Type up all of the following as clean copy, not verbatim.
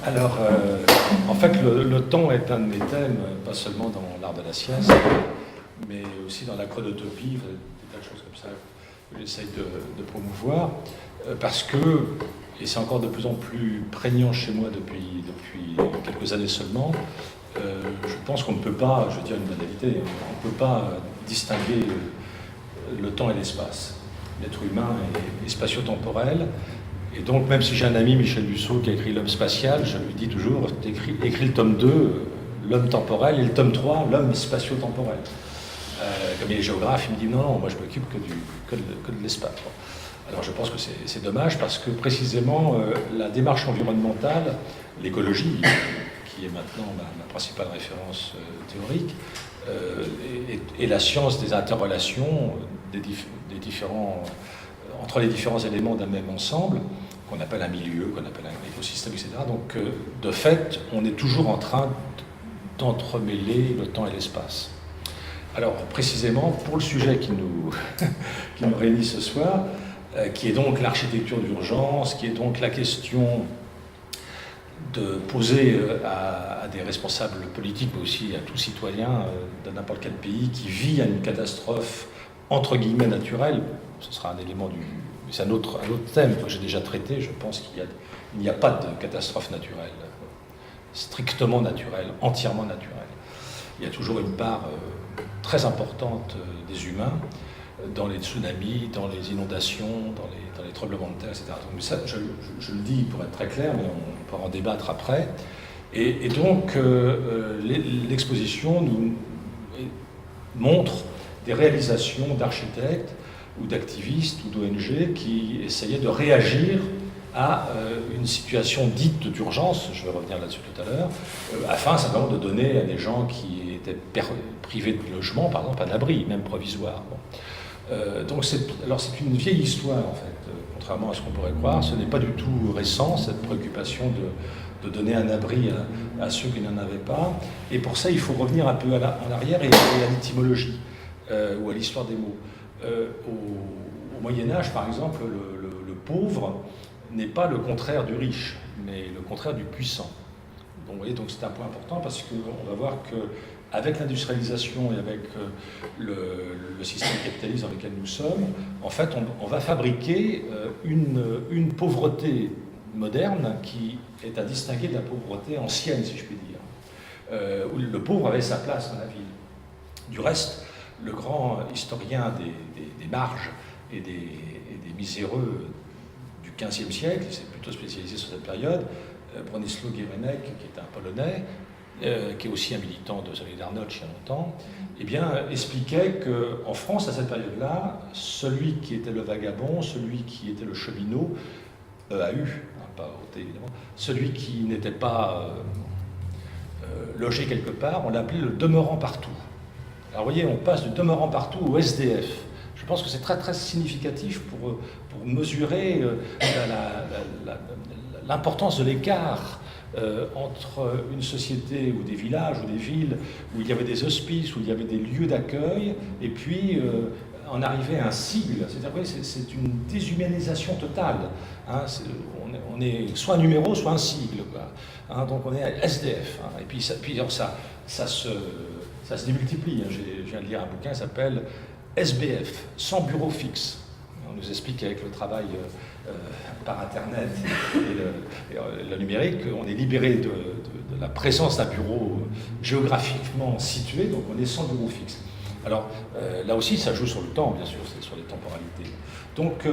Alors, en fait, le temps est un de mes thèmes, pas seulement dans l'art de la sieste, mais aussi dans la chronotopie, des tas de choses comme ça que j'essaye de promouvoir, parce que, et c'est encore de plus en plus prégnant chez moi depuis quelques années seulement, je pense qu'on ne peut pas, je veux dire une banalité, on ne peut pas distinguer le temps et l'espace. L'être humain est spatio-temporel. Et donc, même si j'ai un ami, Michel Dussault, qui a écrit L'homme spatial, je lui dis toujours, écris le tome 2, l'homme temporel, et le tome 3, l'homme spatio-temporel. Comme il est géographe, il me dit non, moi je m'occupe que de l'espace. Alors je pense que c'est dommage parce que précisément la démarche environnementale, l'écologie, qui est maintenant ma principale référence théorique, et la science des interrelations entre les différents éléments d'un même ensemble, qu'on appelle un milieu, qu'on appelle un écosystème, etc. Donc, de fait, on est toujours en train d'entremêler le temps et l'espace. Alors, précisément, pour le sujet qui nous réunit ce soir, qui est donc l'architecture d'urgence, qui est donc la question de poser à des responsables politiques, mais aussi à tout citoyen de n'importe quel pays qui vit à une catastrophe entre guillemets naturelle. Ce sera un élément c'est un autre thème que j'ai déjà traité. Je pense qu'il n'y a pas de catastrophe naturelle, strictement naturelle, entièrement naturelle. Il y a toujours une part très importante des humains dans les tsunamis, dans les inondations, dans les tremblements de terre, etc. Donc ça, je le dis pour être très clair, mais on pourra en débattre après. Et donc, l'exposition nous montre des réalisations d'architectes ou d'activistes ou d'ONG qui essayaient de réagir à une situation dite d'urgence, je vais revenir là-dessus tout à l'heure, afin simplement de donner à des gens qui étaient privés de logement, par exemple, un abri, même provisoire. Bon. Donc c'est une vieille histoire, en fait, contrairement à ce qu'on pourrait croire. Ce n'est pas du tout récent, cette préoccupation de donner un abri à ceux qui n'en avaient pas. Et pour ça, il faut revenir un peu en arrière et à l'étymologie. Ou à l'histoire des mots. Au Moyen-Âge, par exemple, le pauvre n'est pas le contraire du riche, mais le contraire du puissant. Donc, vous voyez, donc c'est un point important parce qu'on va voir qu'avec l'industrialisation et avec le système capitaliste dans lequel nous sommes, en fait, on va fabriquer une pauvreté moderne qui est à distinguer de la pauvreté ancienne, si je puis dire, où le pauvre avait sa place dans la ville. Du reste, le grand historien des marges et des miséreux du XVe siècle, il s'est plutôt spécialisé sur cette période, Bronisław Geremek, qui est un Polonais, qui est aussi un militant de Solidarność il y a longtemps, eh bien, expliquait qu'en France, à cette période-là, celui qui était le vagabond, celui qui était le cheminot, EAU, hein, pas OT évidemment, celui qui n'était pas logé quelque part, on l'appelait le demeurant partout. Alors vous voyez, on passe du demeurant partout au SDF. Je pense que c'est très très significatif pour mesurer l'importance de l'écart entre une société ou des villages ou des villes où il y avait des hospices, où il y avait des lieux d'accueil, et puis en arriver à un sigle. C'est-à-dire que c'est une déshumanisation totale. Hein, on est soit un numéro, soit un sigle. Quoi. Hein, donc on est à SDF. Hein, et puis ça se démultiplie. Hein. Je viens de lire un bouquin qui s'appelle SBF, sans bureau fixe. On nous explique qu'avec le travail par Internet et le numérique, on est libéré de la présence d'un bureau géographiquement situé, donc on est sans bureau fixe. Alors là aussi, ça joue sur le temps, bien sûr, c'est sur les temporalités. Donc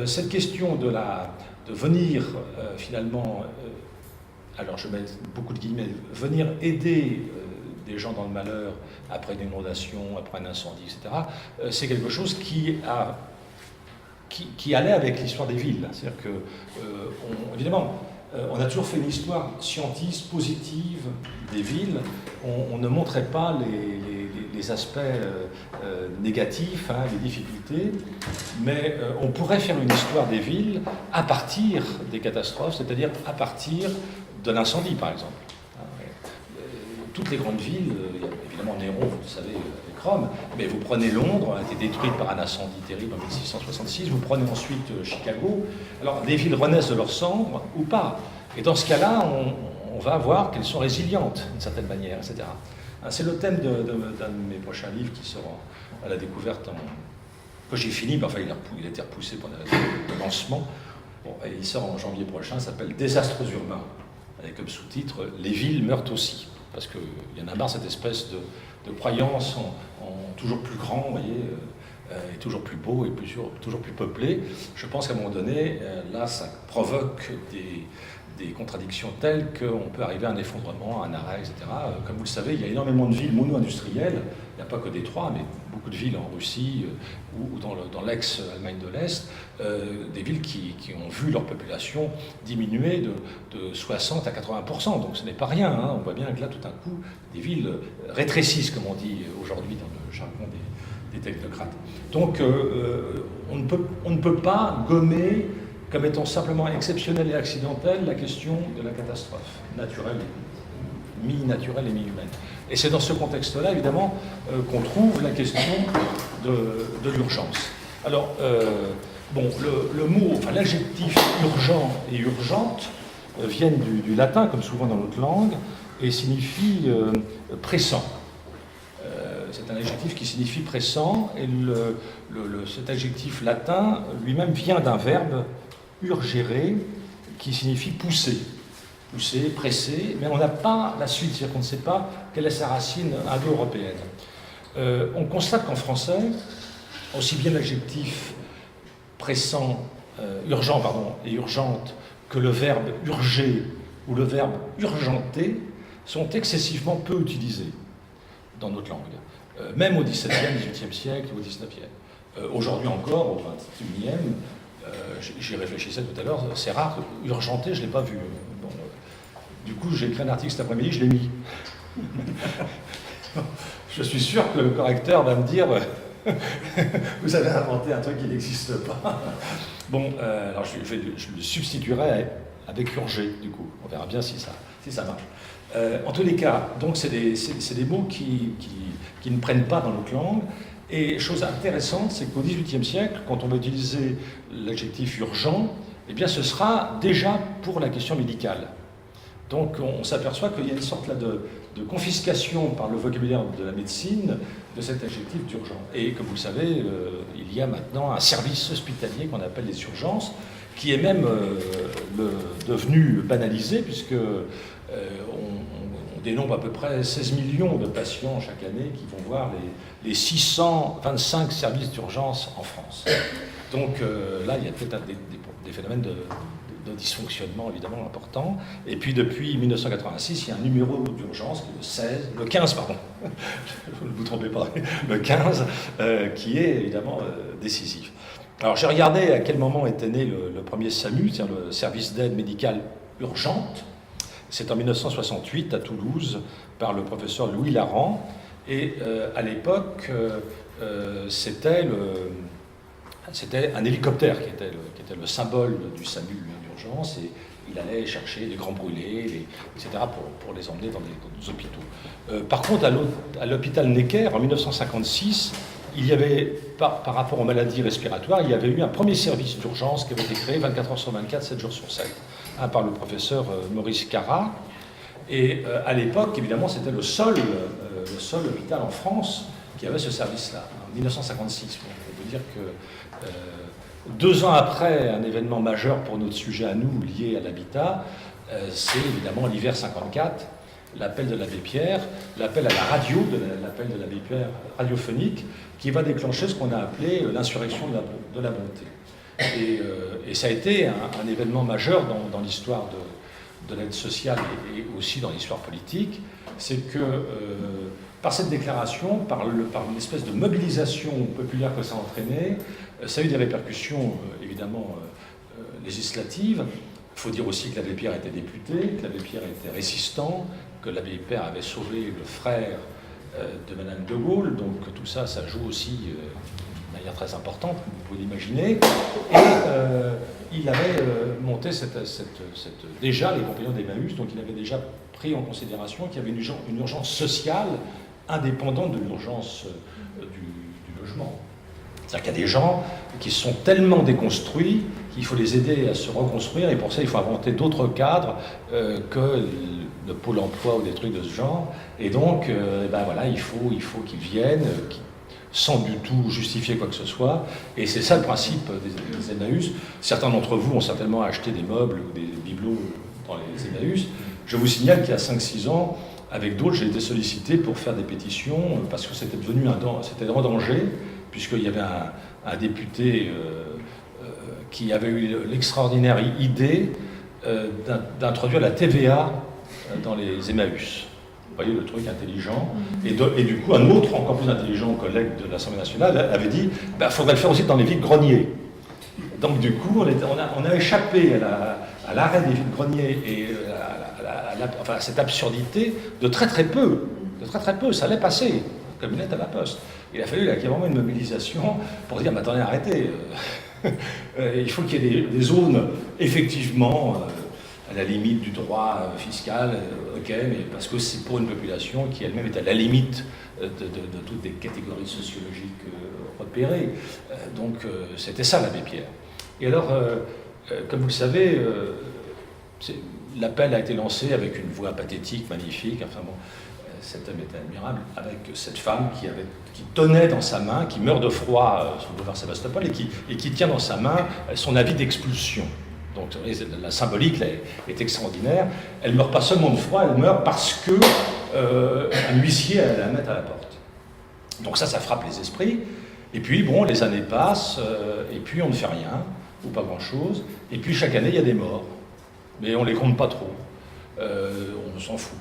cette question de venir finalement, alors je mets beaucoup de guillemets, venir aider des gens dans le malheur après une inondation, après un incendie, etc., c'est quelque chose qui allait avec l'histoire des villes. C'est-à-dire que, évidemment, on a toujours fait une histoire scientiste, positive des villes. On ne montrait pas les aspects négatifs, hein, les difficultés, mais on pourrait faire une histoire des villes à partir des catastrophes, c'est-à-dire à partir de l'incendie, par exemple. Toutes les grandes villes, évidemment Néron, vous le savez, avec Rome, mais vous prenez Londres, a été détruite par un incendie terrible en 1666, vous prenez ensuite Chicago. Alors, les villes renaissent de leurs cendres ou pas, Et dans ce cas-là, on va voir qu'elles sont résilientes, d'une certaine manière, etc. C'est le thème d'un de mes prochains livres qui sera à la découverte, que j'ai fini, mais enfin il a été repoussé pendant le lancement. Bon, et il sort en janvier prochain, ça s'appelle Désastres urbains, avec comme sous-titre Les villes meurent aussi. Parce qu'il y en a marre, cette espèce de croyance en toujours plus grand, vous voyez, et toujours plus beau et toujours plus peuplé. Je pense qu'à un moment donné, là, ça provoque des contradictions telles qu'on peut arriver à un effondrement, à un arrêt, etc. Comme vous le savez, il y a énormément de villes mono-industrielles, il n'y a pas que Détroit, mais beaucoup de villes en Russie ou dans l'ex-Allemagne de l'Est, des villes qui ont vu leur population diminuer de 60 à 80%, donc ce n'est pas rien, hein. On voit bien que là, tout d'un coup, des villes rétrécissent, comme on dit aujourd'hui dans le jargon des technocrates. Donc, on ne peut pas gommer comme étant simplement exceptionnelle et accidentelle la question de la catastrophe naturelle, mi-naturelle et mi-humaine. Et c'est dans ce contexte-là, évidemment, qu'on trouve la question de l'urgence. Alors, bon, le mot, enfin l'adjectif urgent et urgente viennent du latin, comme souvent dans notre langue, et signifient pressant. C'est un adjectif qui signifie pressant, et cet adjectif latin lui-même vient d'un verbe urgere, qui signifie pousser. Pousser, presser, mais on n'a pas la suite, c'est-à-dire qu'on ne sait pas quelle est sa racine indo-européenne. On constate qu'en français, aussi bien l'adjectif pressant, urgent, et urgente, que le verbe urger ou le verbe urgenter sont excessivement peu utilisés dans notre langue. Même au XVIIe, XVIIIe siècle, au XIXe. Aujourd'hui encore, au XXIe, j'y réfléchissais tout à l'heure, c'est rare, urgenter, je ne l'ai pas vu. Bon, du coup, j'ai écrit un article cet après-midi, je l'ai mis. Je suis sûr que le correcteur va me dire vous avez inventé un truc qui n'existe pas. Bon, alors je le substituerai avec urger, du coup. On verra bien si ça marche. En tous les cas, donc c'est des mots qui ne prennent pas dans notre langue. Et chose intéressante, c'est qu'au XVIIIe siècle, quand on va utiliser l'adjectif urgent, eh bien ce sera déjà pour la question médicale. Donc on s'aperçoit qu'il y a une sorte là de confiscation par le vocabulaire de la médecine de cet adjectif d'urgent. Et comme vous le savez, il y a maintenant un service hospitalier qu'on appelle les urgences, qui est même devenu banalisé, puisque on dénombre à peu près 16 millions de patients chaque année qui vont voir les 625 services d'urgence en France. Donc là, il y a peut-être des phénomènes de dysfonctionnement évidemment importants. Et puis depuis 1986, il y a un numéro d'urgence, le 15, pardon, ne vous trompez pas, le 15, qui est évidemment décisif. Alors j'ai regardé à quel moment était né le premier SAMU, c'est-à-dire le service d'aide médicale urgente. C'est en 1968 à Toulouse par le professeur Louis Laran. Et à l'époque, c'était un hélicoptère qui était le symbole du SAMU d'urgence. Et il allait chercher les grands brûlés, etc., pour les emmener dans des hôpitaux. Par contre, à l'hôpital Necker, en 1956, il y avait, par rapport aux maladies respiratoires, il y avait eu un premier service d'urgence qui avait été créé 24 heures sur 24, 7 jours sur 7. Par le professeur Maurice Carrat. Et à l'époque, évidemment, c'était le seul hôpital en France qui avait ce service-là, en 1956. Bon, on peut dire que 2 ans après un événement majeur pour notre sujet à nous, lié à l'habitat, c'est évidemment l'hiver 54, l'appel de l'abbé Pierre, l'appel à la radio, l'appel de l'abbé Pierre radiophonique, qui va déclencher ce qu'on a appelé l'insurrection de la bonté. Et ça a été un événement majeur dans l'histoire de l'aide sociale et aussi dans l'histoire politique. C'est que par cette déclaration, par une espèce de mobilisation populaire que ça a entraîné, ça a eu des répercussions évidemment législatives. Il faut dire aussi que l'abbé Pierre était député, que l'abbé Pierre était résistant, que l'abbé Pierre avait sauvé le frère de Madame de Gaulle. Donc tout ça, ça joue aussi de manière très importante, comme vous pouvez l'imaginer. Et il avait monté déjà les compagnons d'Emmaüs, donc il avait déjà pris en considération qu'il y avait une urgence sociale indépendante de l'urgence du logement. C'est-à-dire qu'il y a des gens qui sont tellement déconstruits il faut les aider à se reconstruire, et pour ça il faut inventer d'autres cadres que le pôle emploi ou des trucs de ce genre. Et donc, ben voilà, il faut qu'ils viennent, sans du tout justifier quoi que ce soit. Et c'est ça le principe des Emmaüs. Certains d'entre vous ont certainement acheté des meubles ou des bibelots dans les Emmaüs. Je vous signale qu'il y a 5-6 ans, avec d'autres, j'ai été sollicité pour faire des pétitions, parce que c'était devenu en danger, puisqu'il y avait un député qui avait eu l'extraordinaire idée d'introduire la TVA dans les Emmaüs. Vous voyez le truc intelligent. Et du coup, un autre, encore plus intelligent collègue de l'Assemblée nationale avait dit « faudrait le faire aussi dans les vides-greniers ». Donc du coup, on a échappé à l'arrêt des vides-greniers et à cette absurdité de très très peu. Ça allait passer, comme une lettre à la poste. Il a fallu qu'il y ait vraiment une mobilisation pour dire « mais attendez, arrêtez, il faut qu'il y ait des zones, effectivement, à la limite du droit fiscal, ok, mais parce que c'est pour une population qui elle-même est à la limite de toutes les catégories sociologiques repérées. Donc c'était ça l'abbé Pierre. Et alors, comme vous le savez, l'appel a été lancé avec une voix pathétique, magnifique, enfin bon, cet homme était admirable, avec cette femme qui tenait dans sa main, qui meurt de froid sur le boulevard Sébastopol, et qui tient dans sa main son avis d'expulsion. Donc la symbolique là, est extraordinaire. Elle ne meurt pas seulement de froid, elle meurt parce que un huissier allait la mettre à la porte. Donc ça frappe les esprits. Et puis bon, les années passent, et puis on ne fait rien, ou pas grand-chose. Et puis chaque année, il y a des morts. Mais on ne les compte pas trop. On s'en fout.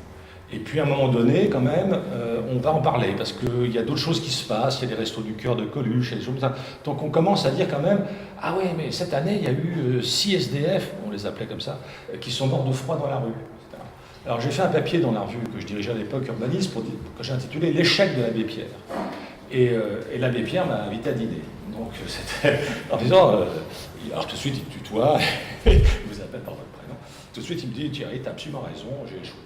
Et puis à un moment donné, quand même, on va en parler, parce qu'il y a d'autres choses qui se passent, il y a des restos du cœur de Coluche, et des choses comme ça. Donc on commence à dire quand même, ah ouais, mais cette année, il y a eu 6 SDF, on les appelait comme ça, qui sont morts de froid dans la rue, etc. Alors j'ai fait un papier dans la revue que je dirigeais à l'époque, Urbanisme, que j'ai intitulé « L'échec de l'abbé Pierre ». Et l'abbé Pierre m'a invité à dîner. Donc c'était en disant, alors tout de suite il me tutoie, il vous appelle par votre prénom, tout de suite il me dit, Thierry, t'as absolument raison, j'ai échoué.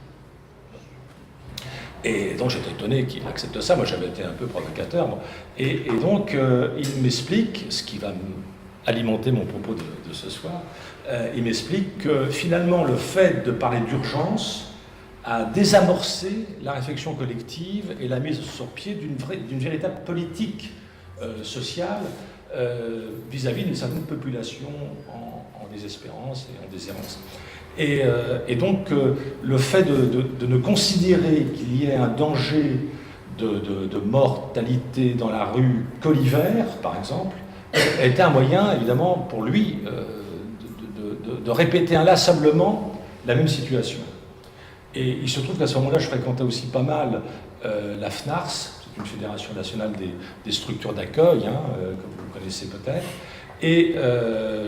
Et donc j'étais étonné qu'il accepte ça, moi j'avais été un peu provocateur. Bon. Et donc il m'explique, ce qui va alimenter mon propos de ce soir, il m'explique que finalement le fait de parler d'urgence a désamorcé la réflexion collective et la mise sur pied d'une véritable politique sociale vis-à-vis d'une certaine population en désespérance et en déshérence. Et donc, le fait de ne considérer qu'il y ait un danger de mortalité dans la rue que l'hiver, par exemple, était un moyen, évidemment, pour lui, de répéter inlassablement la même situation. Et il se trouve qu'à ce moment-là, je fréquentais aussi pas mal la FNARS, c'est une fédération nationale des structures d'accueil, que vous connaissez peut-être, et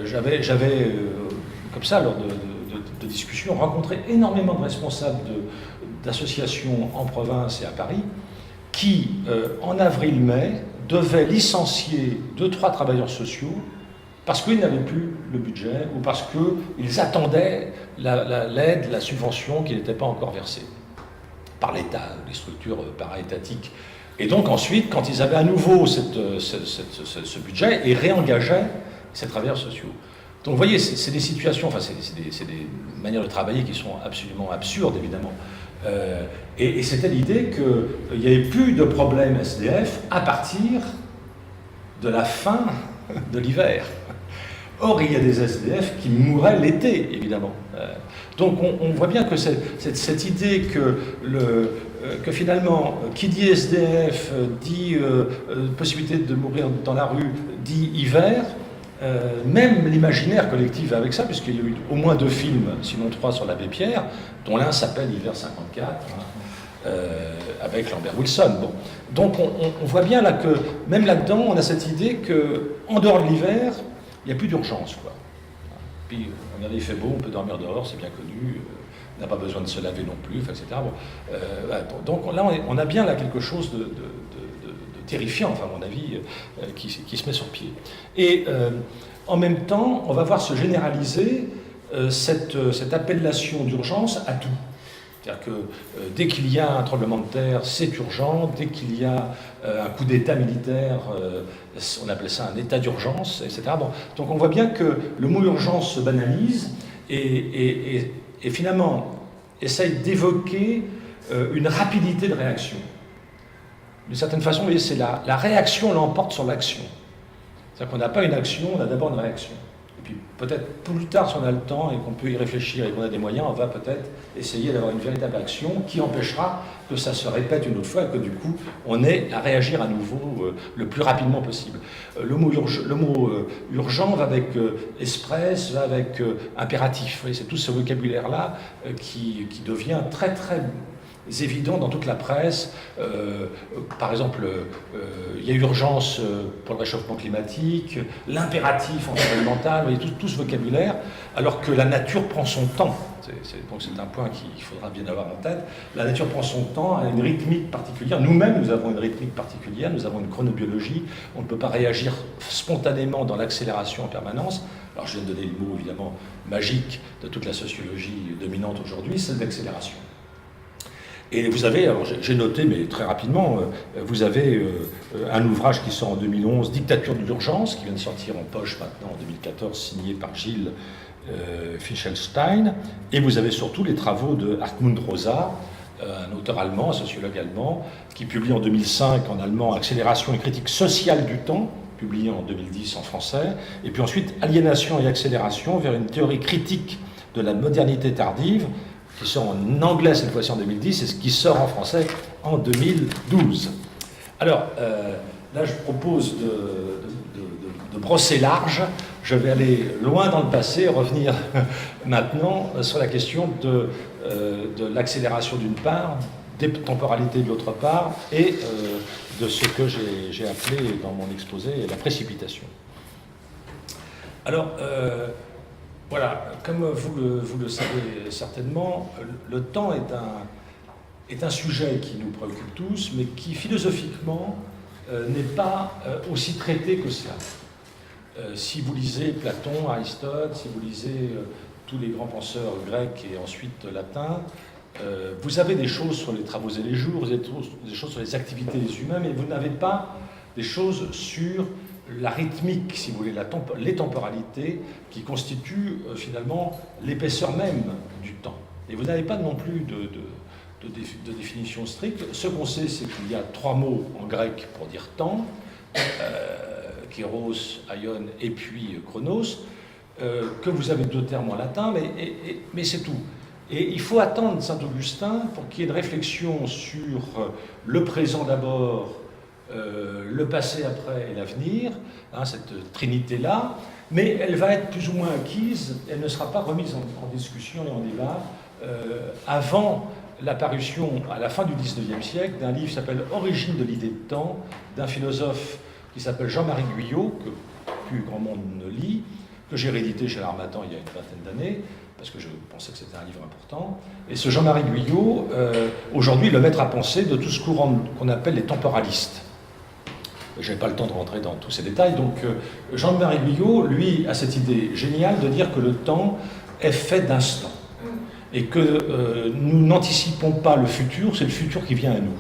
j'avais comme ça, lors de discussions, rencontré énormément de responsables d'associations en province et à Paris qui, en avril-mai, devaient licencier 2-3 travailleurs sociaux parce qu'ils n'avaient plus le budget ou parce qu'ils attendaient l'aide, la subvention qui n'était pas encore versée par l'État, les structures para-étatiques. Et donc ensuite, quand ils avaient à nouveau ce budget, ils réengageaient ces travailleurs sociaux. Donc vous voyez, c'est des situations, enfin c'est des manières de travailler qui sont absolument absurdes, évidemment. Et c'était l'idée qu'il n'y avait plus de problème SDF à partir de la fin de l'hiver. Or, il y a des SDF qui mouraient l'été, évidemment. Donc on voit bien que cette idée que finalement, qui dit SDF, dit possibilité de mourir dans la rue, dit hiver, même l'imaginaire collectif va avec ça, puisqu'il y a eu au moins 2 films, sinon 3 sur l'abbé Pierre, dont l'un s'appelle Hiver 54, avec Lambert Wilson. Bon. Donc on voit bien là que, même là-dedans, on a cette idée qu'en dehors de l'hiver, il n'y a plus d'urgence, quoi. Puis, regardez, il fait beau, on peut dormir dehors, c'est bien connu, on n'a pas besoin de se laver non plus, etc. Bon. Donc là, on a bien là quelque chose de terrifiant, enfin, à mon avis, qui se met sur pied. Et en même temps, on va voir se généraliser cette appellation d'urgence à tout. C'est-à-dire que dès qu'il y a un tremblement de terre, c'est urgent. Dès qu'il y a un coup d'État militaire, on appelait ça un état d'urgence, etc. Bon, donc on voit bien que le mot urgence se banalise et finalement essaye d'évoquer une rapidité de réaction. D'une certaine façon, vous voyez, c'est la réaction l'emporte sur l'action. C'est-à-dire qu'on n'a pas une action, on a d'abord une réaction. Et puis peut-être plus tard, si on a le temps et qu'on peut y réfléchir et qu'on a des moyens, on va peut-être essayer d'avoir une véritable action qui empêchera que ça se répète une autre fois et que du coup, on ait à réagir à nouveau le plus rapidement possible. Le mot urgent va avec express, va avec impératif. Vous voyez, c'est tout ce vocabulaire-là qui devient très très évident dans toute la presse. Par exemple, il y a urgence pour le réchauffement climatique, l'impératif environnemental, vous voyez, tout ce vocabulaire, alors que la nature prend son temps. Donc c'est un point qu'il faudra bien avoir en tête. La nature prend son temps, a une rythmique particulière. Nous-mêmes, nous avons une rythmique particulière, nous avons une chronobiologie. On ne peut pas réagir spontanément dans l'accélération en permanence. Alors je viens de donner le mot, évidemment, magique de toute la sociologie dominante aujourd'hui, c'est l'accélération. Et vous avez, alors j'ai noté, mais très rapidement, vous avez un ouvrage qui sort en 2011, Dictature de l'urgence, qui vient de sortir en poche maintenant en 2014, signé par Gilles Fichelstein. Et vous avez surtout les travaux de Hartmut Rosa, un auteur allemand, un sociologue allemand, qui publie en 2005 en allemand Accélération et critique sociale du temps, publié en 2010 en français. Et puis ensuite, Aliénation et accélération vers une théorie critique de la modernité tardive, qui sort en anglais cette fois-ci en 2010, et ce qui sort en français en 2012. Alors, là, je propose de brosser large. Je vais aller loin dans le passé, revenir maintenant sur la question de l'accélération d'une part, des temporalités de l'autre part, et de ce que j'ai appelé dans mon exposé la précipitation. Alors, voilà, comme vous le savez certainement, le temps est un sujet qui nous préoccupe tous, mais qui philosophiquement n'est pas aussi traité que cela. Si vous lisez Platon, Aristote, si vous lisez tous les grands penseurs grecs et ensuite latins, vous avez des choses sur les travaux et les jours, vous avez des choses sur les activités des humains, mais vous n'avez pas des choses sur la rythmique, si vous voulez, les temporalités qui constituent finalement l'épaisseur même du temps. Et vous n'avez pas non plus de définition stricte. Ce qu'on sait, c'est qu'il y a 3 mots en grec pour dire temps, kairos, aion et puis chronos, que vous avez 2 termes en latin, mais c'est tout. Et il faut attendre Saint-Augustin pour qu'il y ait une réflexion sur le présent d'abord, le passé après et l'avenir, hein, cette trinité-là, mais elle va être plus ou moins acquise, elle ne sera pas remise en discussion et en débat avant l'apparition, à la fin du XIXe siècle, d'un livre qui s'appelle « Origine de l'idée de temps », d'un philosophe qui s'appelle Jean-Marie Guyot, que plus grand monde ne lit, que j'ai réédité chez l'Harmattan il y a une vingtaine d'années, parce que je pensais que c'était un livre important. Et ce Jean-Marie Guyot, aujourd'hui, le maître à penser de tout ce courant qu'on appelle les temporalistes. Je n'ai pas le temps de rentrer dans tous ces détails. Donc, Jean-Marie Guyot, lui, a cette idée géniale de dire que le temps est fait d'instants. Et que nous n'anticipons pas le futur, c'est le futur qui vient à nous.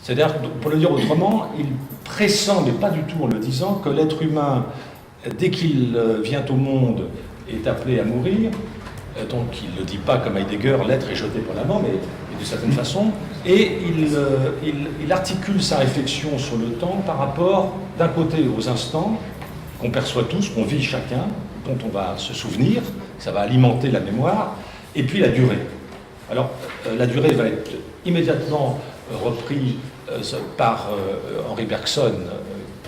C'est-à-dire, pour le dire autrement, il pressent, mais pas du tout en le disant, que l'être humain, dès qu'il vient au monde, est appelé à mourir. Donc, il ne le dit pas comme Heidegger, l'être est jeté pour la mort, mais d'une certaine façon. Et il articule sa réflexion sur le temps par rapport, d'un côté, aux instants qu'on perçoit tous, qu'on vit chacun, dont on va se souvenir, ça va alimenter la mémoire, et puis la durée. Alors, la durée va être immédiatement reprise par Henri Bergson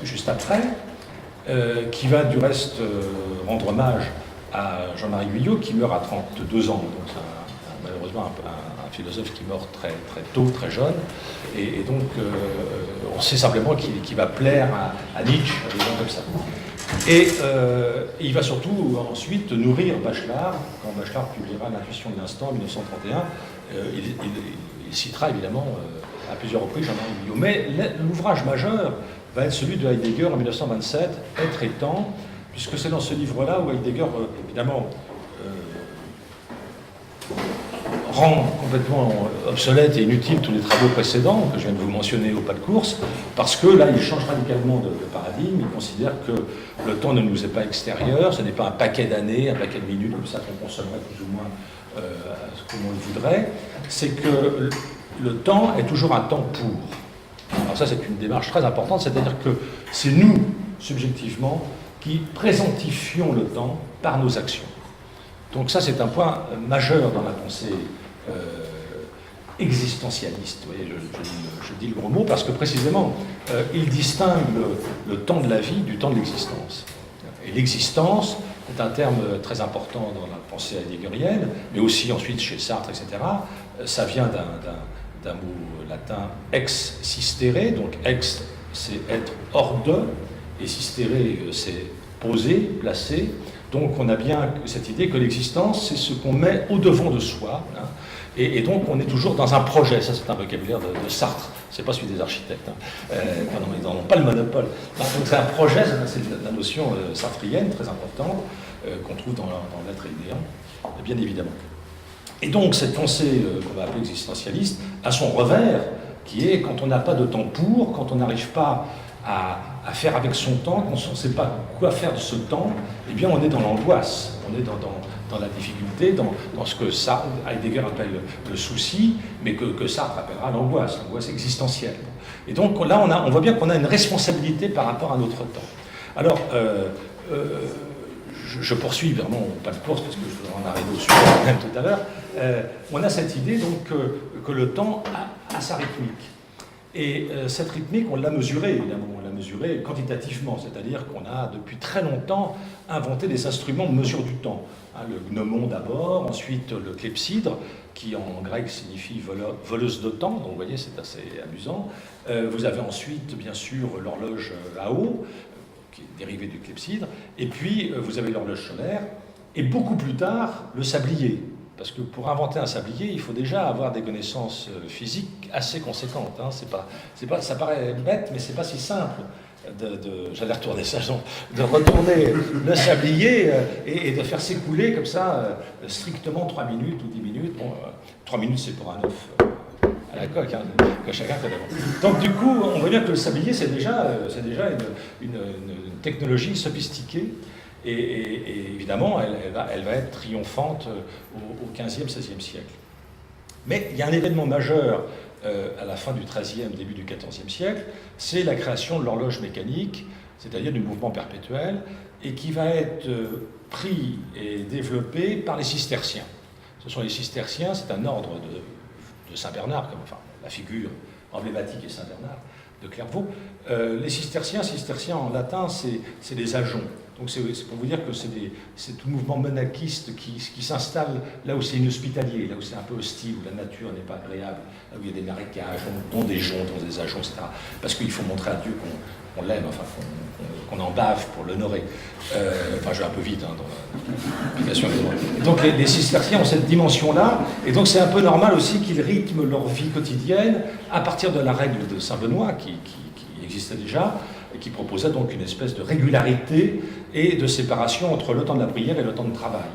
juste après, qui va du reste rendre hommage à Jean-Marie Guyot, qui meurt à 32 ans, donc c'est malheureusement un philosophe qui meurt très, très tôt, très jeune, et donc on sait simplement qu'il va plaire à Nietzsche, à des gens comme ça. Et il va surtout ensuite nourrir Bachelard. Quand Bachelard publiera L'intuition de l'instant en 1931, il citera évidemment à plusieurs reprises Jean-Marie Guyot. Mais l'ouvrage majeur va être celui de Heidegger en 1927, Être et temps, puisque c'est dans ce livre-là où Heidegger, évidemment, rend complètement obsolète et inutile tous les travaux précédents que je viens de vous mentionner au pas de course, parce que là, il change radicalement de paradigme. Il considère que le temps ne nous est pas extérieur, ce n'est pas un paquet d'années, un paquet de minutes comme ça qu'on consommerait plus ou moins comme on le voudrait. C'est que le temps est toujours un temps pour. Alors ça, c'est une démarche très importante, c'est-à-dire que c'est nous, subjectivement, qui présentifions le temps par nos actions. Donc ça, c'est un point majeur dans la pensée existentialiste. Vous voyez, je dis le gros mot parce que précisément, il distingue le temps de la vie du temps de l'existence. Et l'existence est un terme très important dans la pensée heideggerienne, mais aussi ensuite chez Sartre, etc. Ça vient d'un mot latin ex sistere, donc ex c'est être hors de, et sistere c'est poser, placer. Donc on a bien cette idée que l'existence, c'est ce qu'on met au-devant de soi. Hein, et donc on est toujours dans un projet. Ça, c'est un vocabulaire de Sartre. C'est pas celui des architectes. Hein. Ils n'en ont pas le monopole. Donc c'est un projet, c'est la notion sartrienne très importante qu'on trouve dans l'être et le néant, bien évidemment. Et donc cette pensée qu'on va appeler existentialiste a son revers, qui est quand on n'a pas de temps pour, quand on n'arrive pas à faire avec son temps, quand on ne sait pas quoi faire de ce temps, eh bien on est dans l'angoisse, on est dans la difficulté, dans ce que Heidegger appelle le souci, mais que Sartre appellera l'angoisse existentielle. Et donc là, on voit bien qu'on a une responsabilité par rapport à notre temps. Alors, je poursuis vraiment pas de course, parce que je voudrais en arriver au sujet même tout à l'heure. On a cette idée donc que le temps a sa rythmique. Et cette rythmique, on l'a mesurée, évidemment, on l'a mesurée quantitativement, c'est-à-dire qu'on a depuis très longtemps inventé des instruments de mesure du temps. Hein, le gnomon d'abord, ensuite le clepsydre, qui en grec signifie voleuse de temps, donc vous voyez, c'est assez amusant. Vous avez ensuite, bien sûr, l'horloge à eau, qui est dérivée du clepsydre, et puis vous avez l'horloge solaire, et beaucoup plus tard, le sablier. Parce que pour inventer un sablier, il faut déjà avoir des connaissances physiques assez conséquentes. Hein. Ça paraît bête, mais c'est pas si simple. J'allais retourner ça, de retourner le sablier et de faire s'écouler comme ça strictement 3 minutes ou 10 minutes. Bon, 3 minutes, c'est pour un œuf à la coque, hein, que chacun connaît. Donc du coup, on voit bien que le sablier, c'est déjà une technologie sophistiquée. Et évidemment, elle va être triomphante au XVe, XVIe siècle. Mais il y a un événement majeur à la fin du XIIIe, début du XIVe siècle, c'est la création de l'horloge mécanique, c'est-à-dire du mouvement perpétuel, et qui va être pris et développé par les cisterciens. Ce sont les cisterciens, c'est un ordre de Saint-Bernard, enfin la figure emblématique est Saint-Bernard de Clairvaux. Les cisterciens en latin, c'est des ajoncs. Donc c'est pour vous dire que c'est tout mouvement monachiste qui s'installe là où c'est inhospitalier, là où c'est un peu hostile, où la nature n'est pas agréable, là où il y a des marécages, dont des joncs, dont des ajoncs, etc. Parce qu'il faut montrer à Dieu qu'on l'aime, enfin qu'on en bave pour l'honorer. Enfin, je vais un peu vite hein, dans l'application. Donc les cisterciens ont cette dimension-là, et donc c'est un peu normal aussi qu'ils rythment leur vie quotidienne à partir de la règle de Saint-Benoît qui existait déjà, et qui proposait donc une espèce de régularité et de séparation entre le temps de la prière et le temps de travail.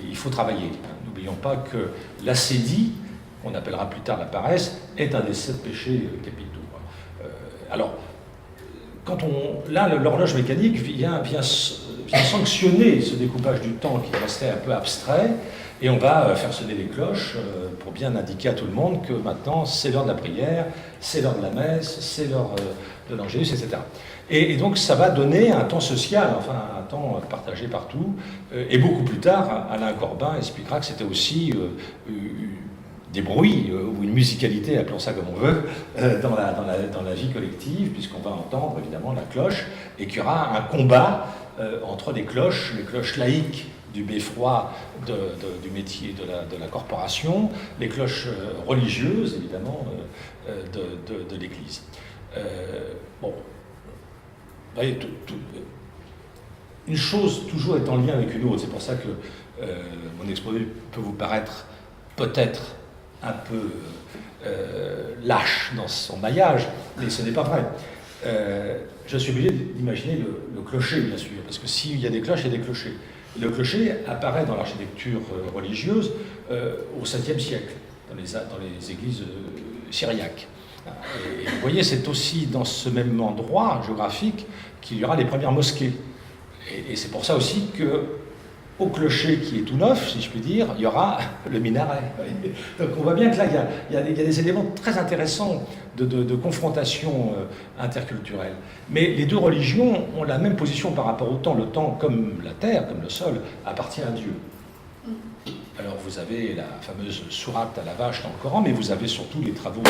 Il faut travailler. N'oublions pas que l'ascédie, qu'on appellera plus tard la paresse, est un des 7 péchés capitaux. Alors, là, l'horloge mécanique vient sanctionner ce découpage du temps qui restait un peu abstrait, et on va faire sonner les cloches pour bien indiquer à tout le monde que maintenant c'est l'heure de la prière, c'est l'heure de la messe, c'est l'heure de l'Angélus, etc. Et donc ça va donner un temps social, enfin un temps partagé partout. Et beaucoup plus tard, Alain Corbin expliquera que c'était aussi des bruits ou une musicalité, appelons ça comme on veut, dans la vie collective, puisqu'on va entendre évidemment la cloche, et qu'il y aura un combat entre les cloches laïques du beffroi du métier de la corporation, les cloches religieuses, évidemment, de l'Église. Bon, vous voyez, une chose toujours est en lien avec une autre. C'est pour ça que mon exposé peut vous paraître peut-être un peu lâche dans son maillage, mais ce n'est pas vrai. Je suis obligé d'imaginer le clocher, bien sûr, parce que s'il y a des cloches, il y a des clochers. Le clocher apparaît dans l'architecture religieuse au 7e siècle, dans les églises syriaques. Et vous voyez, c'est aussi dans ce même endroit géographique qu'il y aura les premières mosquées. Et c'est pour ça aussi qu'au clocher qui est tout neuf, si je puis dire, il y aura le minaret. Donc on voit bien que là, il y a des éléments très intéressants de confrontation interculturelle. Mais les deux religions ont la même position par rapport au temps. Le temps, comme la terre, comme le sol, appartient à Dieu. Alors vous avez la fameuse sourate à la vache dans le Coran, mais vous avez surtout les travaux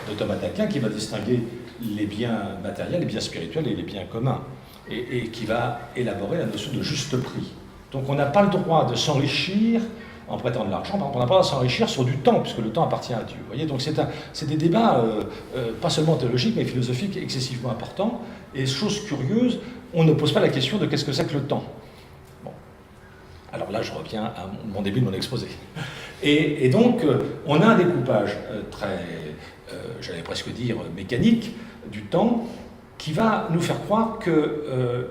de Thomas d'Aquin qui va distinguer les biens matériels, les biens spirituels et les biens communs, et qui va élaborer la notion de juste prix. Donc on n'a pas le droit de s'enrichir en prêtant de l'argent, par exemple, on n'a pas le droit de s'enrichir sur du temps, puisque le temps appartient à Dieu. Vous voyez, donc c'est des débats pas seulement théologiques, mais philosophiques excessivement importants, et chose curieuse, on ne pose pas la question de qu'est-ce que c'est que le temps. Alors là, je reviens à mon début de mon exposé. Et donc, on a un découpage très, j'allais presque dire, mécanique du temps, qui va nous faire croire que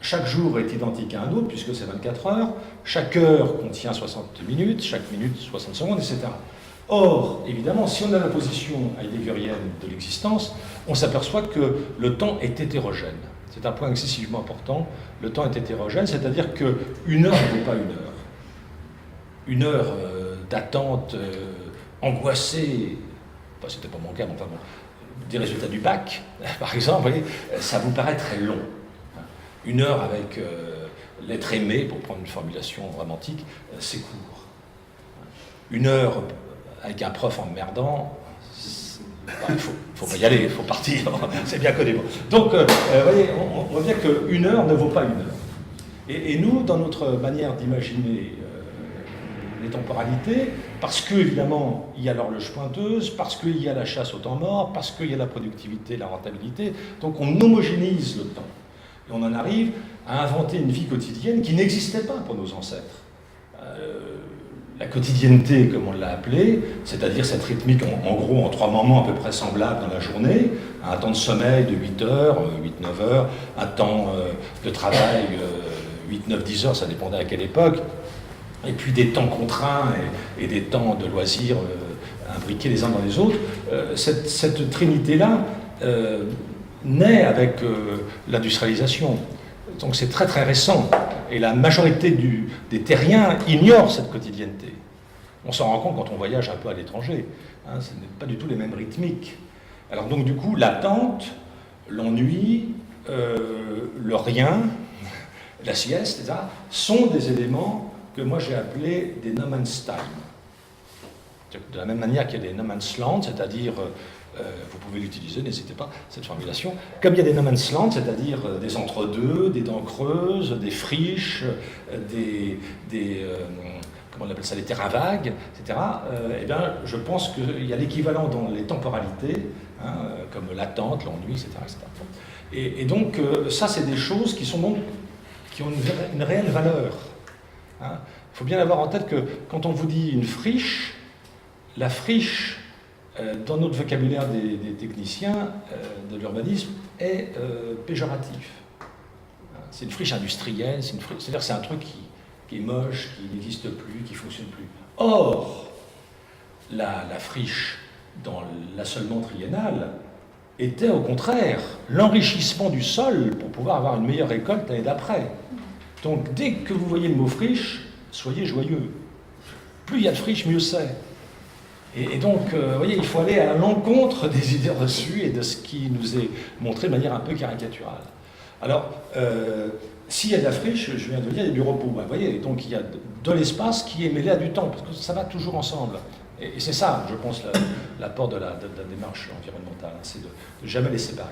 chaque jour est identique à un autre, puisque c'est 24 heures, chaque heure contient 60 minutes, chaque minute 60 secondes, etc. Or, évidemment, si on a la position heideggerienne de l'existence, on s'aperçoit que le temps est hétérogène. C'est un point excessivement important. Le temps est hétérogène, c'est-à-dire qu'une heure ne vaut pas une heure. Une heure d'attente angoissée, enfin, c'était pas mon cas, mais enfin bon, des résultats du bac, par exemple, vous voyez, ça vous paraît très long. Une heure avec l'être aimé, pour prendre une formulation romantique, c'est court. Une heure avec un prof emmerdant, il faut pas y aller, il faut partir, c'est bien connu. Donc, vous voyez, on voit bien qu'une heure ne vaut pas une heure. Et nous, dans notre manière d'imaginer les temporalités, parce qu'évidemment, il y a l'horloge pointeuse, parce qu'il y a la chasse au temps mort, parce qu'il y a la productivité, la rentabilité, donc on homogénéise le temps. Et on en arrive à inventer une vie quotidienne qui n'existait pas pour nos ancêtres. La quotidienneté, comme on l'a appelée, c'est-à-dire cette rythmique en gros en 3 moments à peu près semblables dans la journée, un temps de sommeil de 8 heures, 8-9 heures, un temps de travail 8, 9, 10 heures, ça dépendait à quelle époque, et puis des temps contraints et des temps de loisirs imbriqués les uns dans les autres. Cette trinité-là naît avec l'industrialisation. Donc c'est très très récent. Et la majorité des terriens ignorent cette quotidienneté. On s'en rend compte quand on voyage un peu à l'étranger. Hein, ce n'est pas du tout les mêmes rythmiques. Alors donc du coup, l'attente, l'ennui, le rien, la sieste, etc., sont des éléments que moi j'ai appelés des no man's time. De la même manière qu'il y a des no man's land, c'est-à-dire... vous pouvez l'utiliser, n'hésitez pas, cette formulation. Comme il y a des no man's land, c'est-à-dire des entre-deux, des dents creuses, des friches, comment on appelle ça, des terrains vagues, etc. Eh bien, je pense qu'il y a l'équivalent dans les temporalités, hein, comme l'attente, l'ennui, etc., etc. Et donc, ça, c'est des choses qui ont une réelle valeur. Hein. Il faut bien avoir en tête que quand on vous dit une friche, la friche, dans notre vocabulaire des techniciens de l'urbanisme, est péjoratif. C'est une friche industrielle, c'est-à-dire que c'est un truc qui est moche, qui n'existe plus, qui ne fonctionne plus. Or, la friche, dans l'assolement triennal, était au contraire l'enrichissement du sol pour pouvoir avoir une meilleure récolte l'année d'après. Donc, dès que vous voyez le mot friche, soyez joyeux. Plus il y a de friche, mieux c'est. Et donc, vous voyez, il faut aller à l'encontre des idées reçues et de ce qui nous est montré de manière un peu caricaturale. Alors, s'il y a de la friche, je viens de dire, il y a du repos. Vous voyez, donc il y a de l'espace qui est mêlé à du temps, parce que ça va toujours ensemble. Et c'est ça, je pense, l'apport de la démarche environnementale, c'est de jamais les séparer.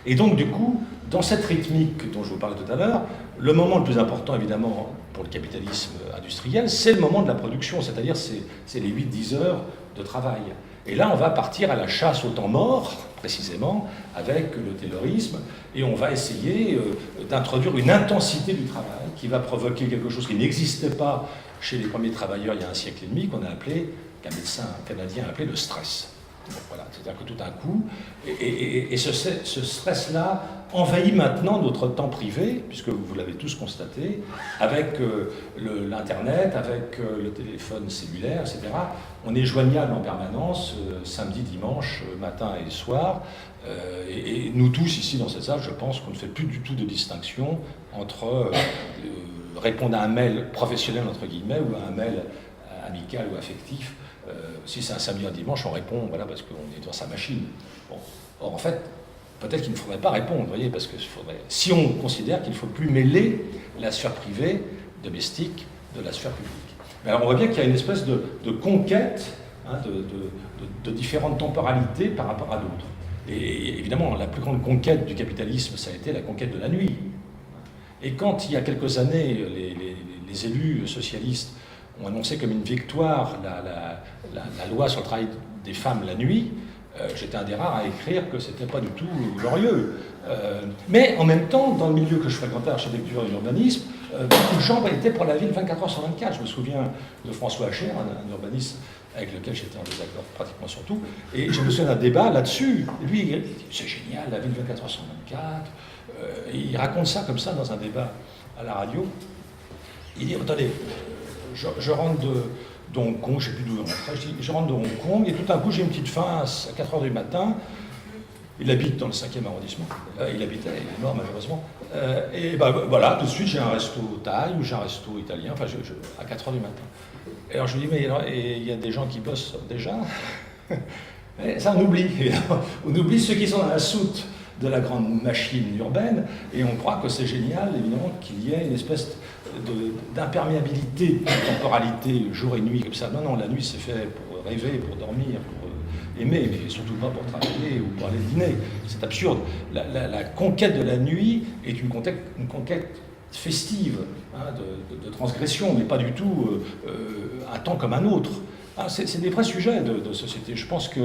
Et donc, du coup, dans cette rythmique dont je vous parlais tout à l'heure, le moment le plus important, évidemment, pour le capitalisme industriel, c'est le moment de la production, c'est-à-dire c'est les 8-10 heures de travail. Et là, on va partir à la chasse au temps mort, précisément, avec le taylorisme, et on va essayer d'introduire une intensité du travail qui va provoquer quelque chose qui n'existait pas chez les premiers travailleurs il y a un siècle et demi, qu'un médecin canadien a appelé le stress. Bon, voilà, c'est-à-dire que tout d'un coup, et ce stress-là envahit maintenant notre temps privé, puisque vous l'avez tous constaté, avec l'Internet, avec le téléphone cellulaire, etc. On est joignable en permanence, samedi, dimanche, matin et soir. Et nous tous ici dans cette salle, je pense qu'on ne fait plus du tout de distinction entre répondre à un mail professionnel, entre guillemets, ou à un mail amical ou affectif. Si c'est un samedi ou un dimanche, on répond, voilà, parce qu'on est dans sa machine. Bon. Or, en fait, peut-être qu'il ne faudrait pas répondre, vous voyez, parce que si on considère qu'il ne faut plus mêler la sphère privée, domestique, de la sphère publique. Mais alors, on voit bien qu'il y a une espèce de conquête hein, de différentes temporalités par rapport à d'autres. Et évidemment, la plus grande conquête du capitalisme, ça a été la conquête de la nuit. Et quand, il y a quelques années, les élus socialistes ont annoncé comme une victoire la loi sur le travail des femmes la nuit, j'étais un des rares à écrire que c'était pas du tout glorieux. Mais en même temps, dans le milieu que je fréquentais, architecture et urbanisme, beaucoup de gens étaient pour la ville 24 heures sur 24. Je me souviens de François Hacher, un urbaniste avec lequel j'étais en désaccord pratiquement sur tout, et je me souviens d'un débat là-dessus. Lui, il dit c'est génial, la ville 24 heures sur 24. Il raconte ça comme ça dans un débat à la radio. Il dit attendez, je rentre de Hong Kong, je ne sais plus d'où il rentrait, je rentre de Hong Kong et tout d'un coup j'ai une petite faim à 4 heures du matin. Il habite dans le 5e arrondissement, il habitait, il est mort malheureusement. Et ben voilà, tout de suite j'ai un resto thaï ou j'ai un resto italien, enfin à 4 heures du matin. Et alors je lui dis mais il y a des gens qui bossent déjà. Et ça on oublie, on oublie ceux qui sont dans la soute de la grande machine urbaine, et on croit que c'est génial, évidemment, qu'il y ait une espèce d'imperméabilité de temporalité, jour et nuit, comme ça. Non, la nuit c'est fait pour rêver, pour dormir, pour aimer, mais surtout pas pour travailler ou pour aller dîner. C'est absurde. La conquête de la nuit est une conquête festive, hein, de transgression, mais pas du tout un temps comme un autre. C'est des vrais sujets de société. Je pense que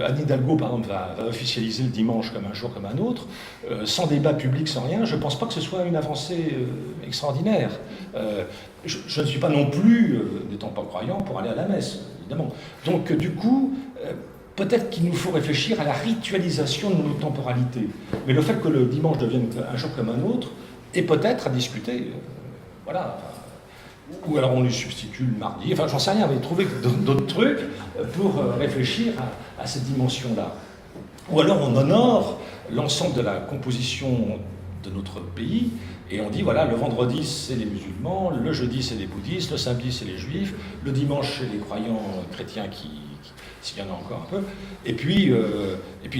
Anne Hidalgo, par exemple, va officialiser le dimanche comme un jour comme un autre, sans débat public, sans rien. Je ne pense pas que ce soit une avancée extraordinaire. Je ne suis pas non plus, n'étant pas croyant, pour aller à la messe, évidemment. Donc, du coup, peut-être qu'il nous faut réfléchir à la ritualisation de nos temporalités. Mais le fait que le dimanche devienne un jour comme un autre est peut-être à discuter. Voilà. Ou alors on lui substitue le mardi, enfin j'en sais rien, mais trouver d'autres trucs pour réfléchir à cette dimension-là. Ou alors on honore l'ensemble de la composition de notre pays, et on dit voilà, le vendredi c'est les musulmans, le jeudi c'est les bouddhistes, le samedi c'est les juifs, le dimanche c'est les croyants chrétiens s'il y en a encore un peu, et puis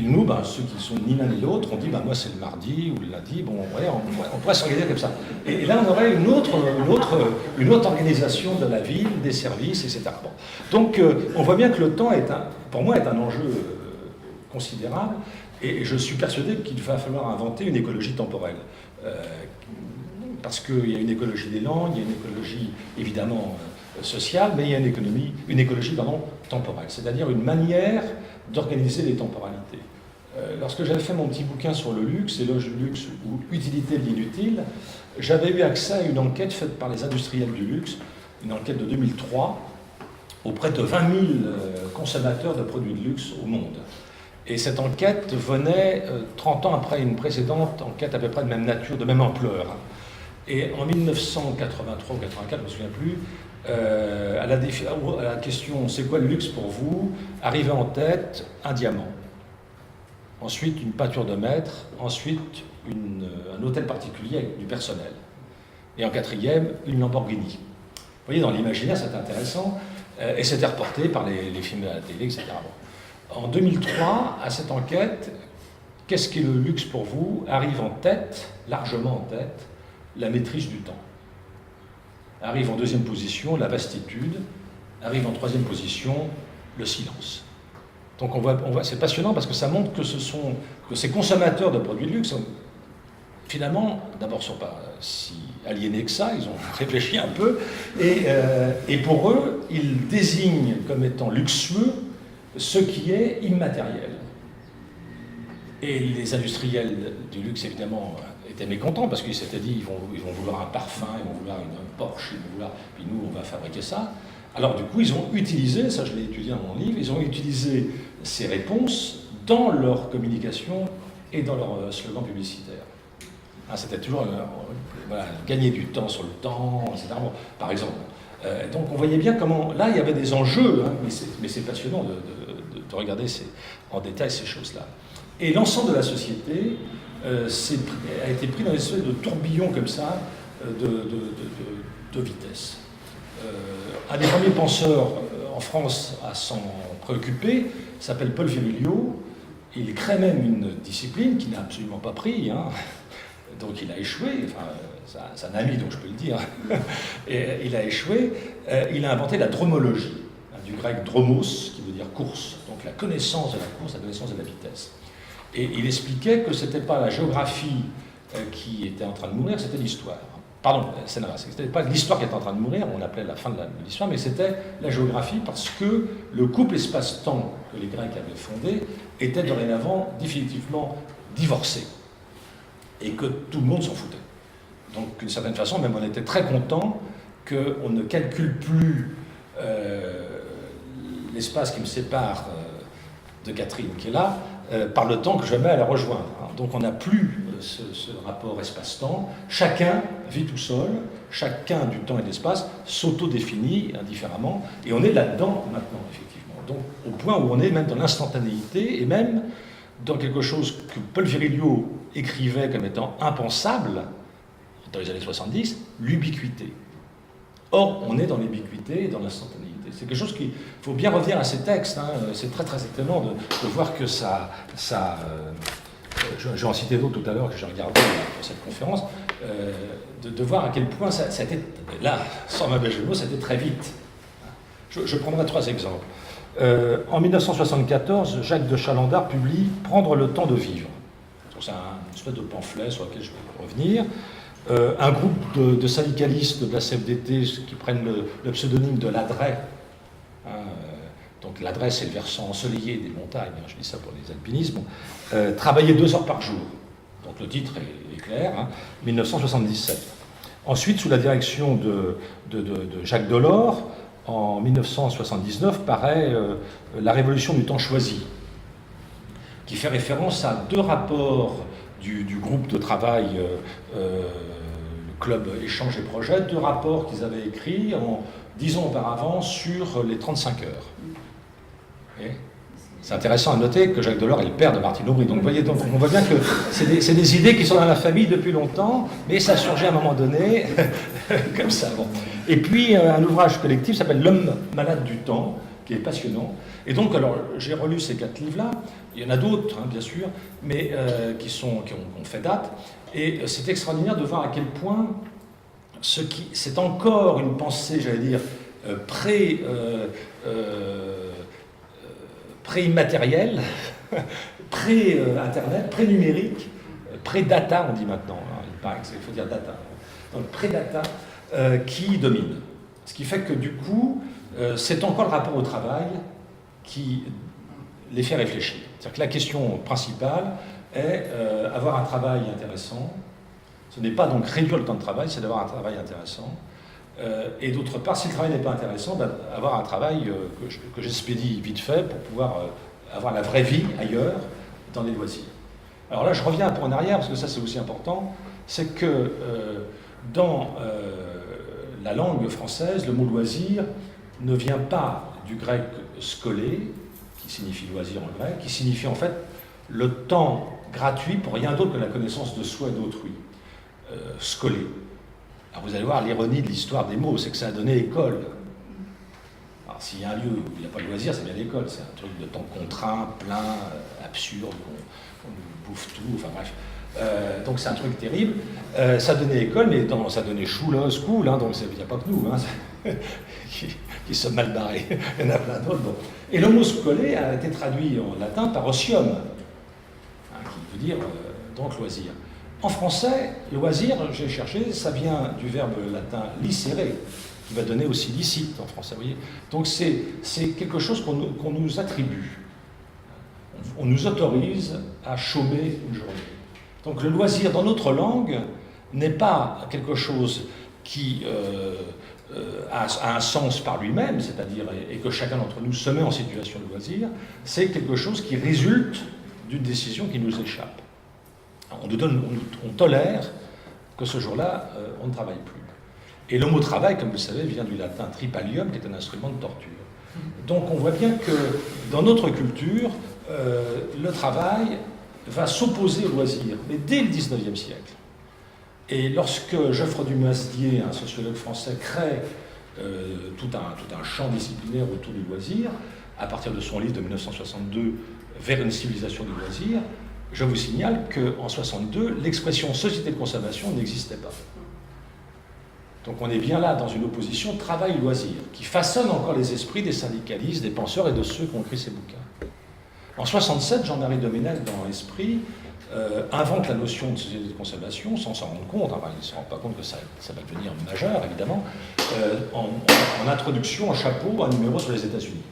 nous, ceux qui sont ni l'un ni l'autre, on dit moi c'est le mardi ou le lundi, bon ouais, on pourrait s'organiser comme ça. Et là on aurait une autre organisation de la ville, des services, etc. Bon. Donc on voit bien que le temps pour moi est un enjeu considérable, et je suis persuadé qu'il va falloir inventer une écologie temporelle. Parce qu'il y a une écologie des langues, il y a une écologie évidemment sociale, mais il y a une écologie temporelle, c'est-à-dire une manière d'organiser les temporalités. Lorsque j'avais fait mon petit bouquin sur le luxe, éloge du luxe ou utilité de l'inutile, j'avais eu accès à une enquête faite par les industriels du luxe, une enquête de 2003, auprès de 20 000 consommateurs de produits de luxe au monde. Et cette enquête venait 30 ans après une précédente enquête à peu près de même nature, de même ampleur. Et en 1983 ou 84, je ne me souviens plus, à la question « c'est quoi le luxe pour vous ?», arrivait en tête un diamant. Ensuite, une peinture de maître. Ensuite, un hôtel particulier avec du personnel. Et en quatrième, une Lamborghini. Vous voyez, dans l'imaginaire, c'est intéressant. Et c'était reporté par les films à la télé, etc. Bon. En 2003, à cette enquête, qu'est-ce qu'est le luxe pour vous ? Arrive en tête, largement en tête, la maîtrise du temps. Arrive en deuxième position la vastitude, arrive en troisième position le silence. Donc on voit, c'est passionnant parce que ça montre que ces consommateurs de produits de luxe, finalement, d'abord ne sont pas si aliénés que ça, ils ont réfléchi un peu, et pour eux, ils désignent comme étant luxueux ce qui est immatériel. Et les industriels du luxe, évidemment, étaient mécontents parce qu'ils s'étaient dit ils vont vouloir un parfum, ils vont vouloir une Porsche, puis nous on va fabriquer ça. Alors du coup ils ont utilisé, ça je l'ai étudié dans mon livre, ils ont utilisé ces réponses dans leur communication et dans leur slogan publicitaire. C'était toujours voilà, gagner du temps sur le temps, etc. Bon, par exemple. Donc on voyait bien comment, là il y avait des enjeux, hein, mais c'est passionnant de regarder en détail ces choses-là. Et l'ensemble de la société a été pris dans une espèce de tourbillon comme ça de vitesse. Un des premiers penseurs en France à s'en préoccuper s'appelle Paul Virilio. Il crée même une discipline qui n'a absolument pas pris, hein, donc il a échoué, enfin, c'est un ami donc je peux le dire, et il a échoué. Il a inventé la dromologie, hein, du grec dromos, qui veut dire course, donc la connaissance de la course, la connaissance de la vitesse. Et il expliquait que ce n'était pas la géographie qui était en train de mourir, c'était l'histoire. Pardon, ce n'était pas l'histoire qui était en train de mourir, on l'appelait la fin de l'histoire, mais c'était la géographie parce que le couple espace-temps que les Grecs avaient fondé était dorénavant définitivement divorcé et que tout le monde s'en foutait. Donc d'une certaine façon, même on était très content qu'on ne calcule plus l'espace qui me sépare de Catherine qui est là, par le temps que je mets à la rejoindre. Donc on n'a plus ce rapport espace-temps. Chacun vit tout seul, chacun du temps et de l'espace s'auto-définit indifféremment, et on est là-dedans maintenant, effectivement. Donc au point où on est même dans l'instantanéité, et même dans quelque chose que Paul Virilio écrivait comme étant impensable, dans les années 70, l'ubiquité. Or, on est dans l'ubiquité et dans l'instantanéité. C'est quelque chose qu'il faut bien revenir à ces textes. Hein. C'est très très étonnant de voir que je vais en citer d'autres tout à l'heure que j'ai regardé pour cette conférence, de voir à quel point ça a été, là, sans mauvais jeu de mots, ça a été très vite. Je prendrai 3 exemples. En 1974, Jacques de Chalandard publie « Prendre le temps de vivre ». C'est une espèce de pamphlet sur lequel je vais revenir. Un groupe de syndicalistes de la CFDT qui prennent le pseudonyme de l'Adret. Donc l'Adret, c'est le versant ensoleillé des montagnes, je dis ça pour les alpinismes, travailler 2 heures par jour. Donc le titre est clair, 1977. Ensuite, sous la direction de Jacques Delors, en 1979, paraît La Révolution du temps choisi, qui fait référence à 2 rapports du groupe de travail, le club Échange et Projet, 2 rapports qu'ils avaient écrits en 10 ans auparavant sur les 35 heures. C'est intéressant à noter que Jacques Delors est le père de Martine Aubry. Donc, vous voyez, donc on voit bien que c'est des idées qui sont dans la famille depuis longtemps, mais ça a surgi à un moment donné, comme ça. Bon. Et puis, un ouvrage collectif s'appelle L'homme malade du temps, qui est passionnant. Et donc, alors, j'ai relu ces 4 livres-là. Il y en a d'autres, hein, bien sûr, mais qui ont fait date. Et c'est extraordinaire de voir à quel point c'est encore une pensée, j'allais dire, pré-immatériel, pré-internet, pré-numérique, pré-data, on dit maintenant, hein, il faut dire data, donc pré-data qui domine. Ce qui fait que du coup, c'est encore le rapport au travail qui les fait réfléchir. C'est-à-dire que la question principale est avoir un travail intéressant. Ce n'est pas donc réduire le temps de travail, c'est d'avoir un travail intéressant. Et d'autre part, si le travail n'est pas intéressant, avoir un travail que j'expédie vite fait pour pouvoir avoir la vraie vie ailleurs, dans les loisirs. Alors là, je reviens un peu en arrière, parce que ça c'est aussi important, c'est que dans la langue française, le mot loisir ne vient pas du grec scolé, qui signifie loisir en grec, qui signifie en fait le temps gratuit pour rien d'autre que la connaissance de soi et d'autrui. Scolé. Alors vous allez voir l'ironie de l'histoire des mots, c'est que ça a donné école. Alors s'il y a un lieu où il n'y a pas de loisir, c'est bien l'école. C'est un truc de temps contraint, plein, absurde, on nous bouffe tout, enfin bref. Donc c'est un truc terrible. Ça donnait école, mais ça donnait Schule, school, hein, donc il n'y a pas que nous hein, qui sommes mal barrés. Il y en a plein d'autres. Bon. Et le mot scolé a été traduit en latin par osium, hein, qui veut dire donc loisir. En français, loisir, j'ai cherché, ça vient du verbe latin licere, qui va donner aussi licite en français. Vous voyez. Donc c'est quelque chose qu'on nous attribue. On nous autorise à chômer une journée. Donc le loisir dans notre langue n'est pas quelque chose qui a un sens par lui-même, c'est-à-dire et que chacun d'entre nous se met en situation de loisir, c'est quelque chose qui résulte d'une décision qui nous échappe. On tolère que ce jour-là, on ne travaille plus. Et le mot travail, comme vous le savez, vient du latin tripalium, qui est un instrument de torture. Donc on voit bien que dans notre culture, le travail va s'opposer au loisir, mais dès le XIXe siècle. Et lorsque Geoffroy Dumasdier, un sociologue français, crée tout un champ disciplinaire autour du loisir, à partir de son livre de 1962, Vers une civilisation du loisir, je vous signale qu'en 1962, l'expression société de consommation n'existait pas. Donc on est bien là dans une opposition travail-loisir, qui façonne encore les esprits des syndicalistes, des penseurs et de ceux qui ont écrit ces bouquins. En 1967, Jean-Marie Domenech, dans Esprit, invente la notion de société de consommation sans s'en rendre compte, enfin, il ne se rend pas compte que ça va devenir majeur, évidemment, en introduction, en chapeau, un numéro sur les États-Unis.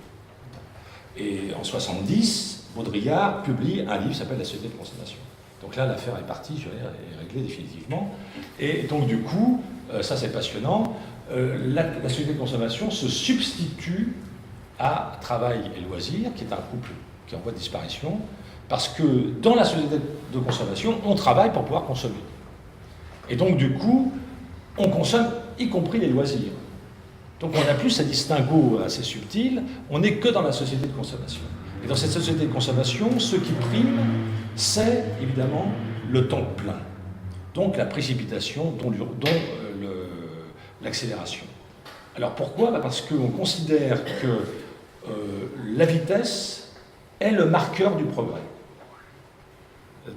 Et en 1970, Baudrillard publie un livre qui s'appelle La société de consommation. Donc là, l'affaire est partie, je veux dire, est réglée définitivement. Et donc du coup, ça c'est passionnant, la société de consommation se substitue à travail et loisirs, qui est un couple qui est en voie de disparition, parce que dans la société de consommation, on travaille pour pouvoir consommer. Et donc du coup, on consomme, y compris les loisirs. Donc on n'a plus ce distinguo assez subtil, on n'est que dans la société de consommation. Et dans cette société de consommation, ce qui prime, c'est évidemment le temps plein. Donc la précipitation, dont l'accélération. Alors pourquoi ? Parce qu'on considère que la vitesse est le marqueur du progrès.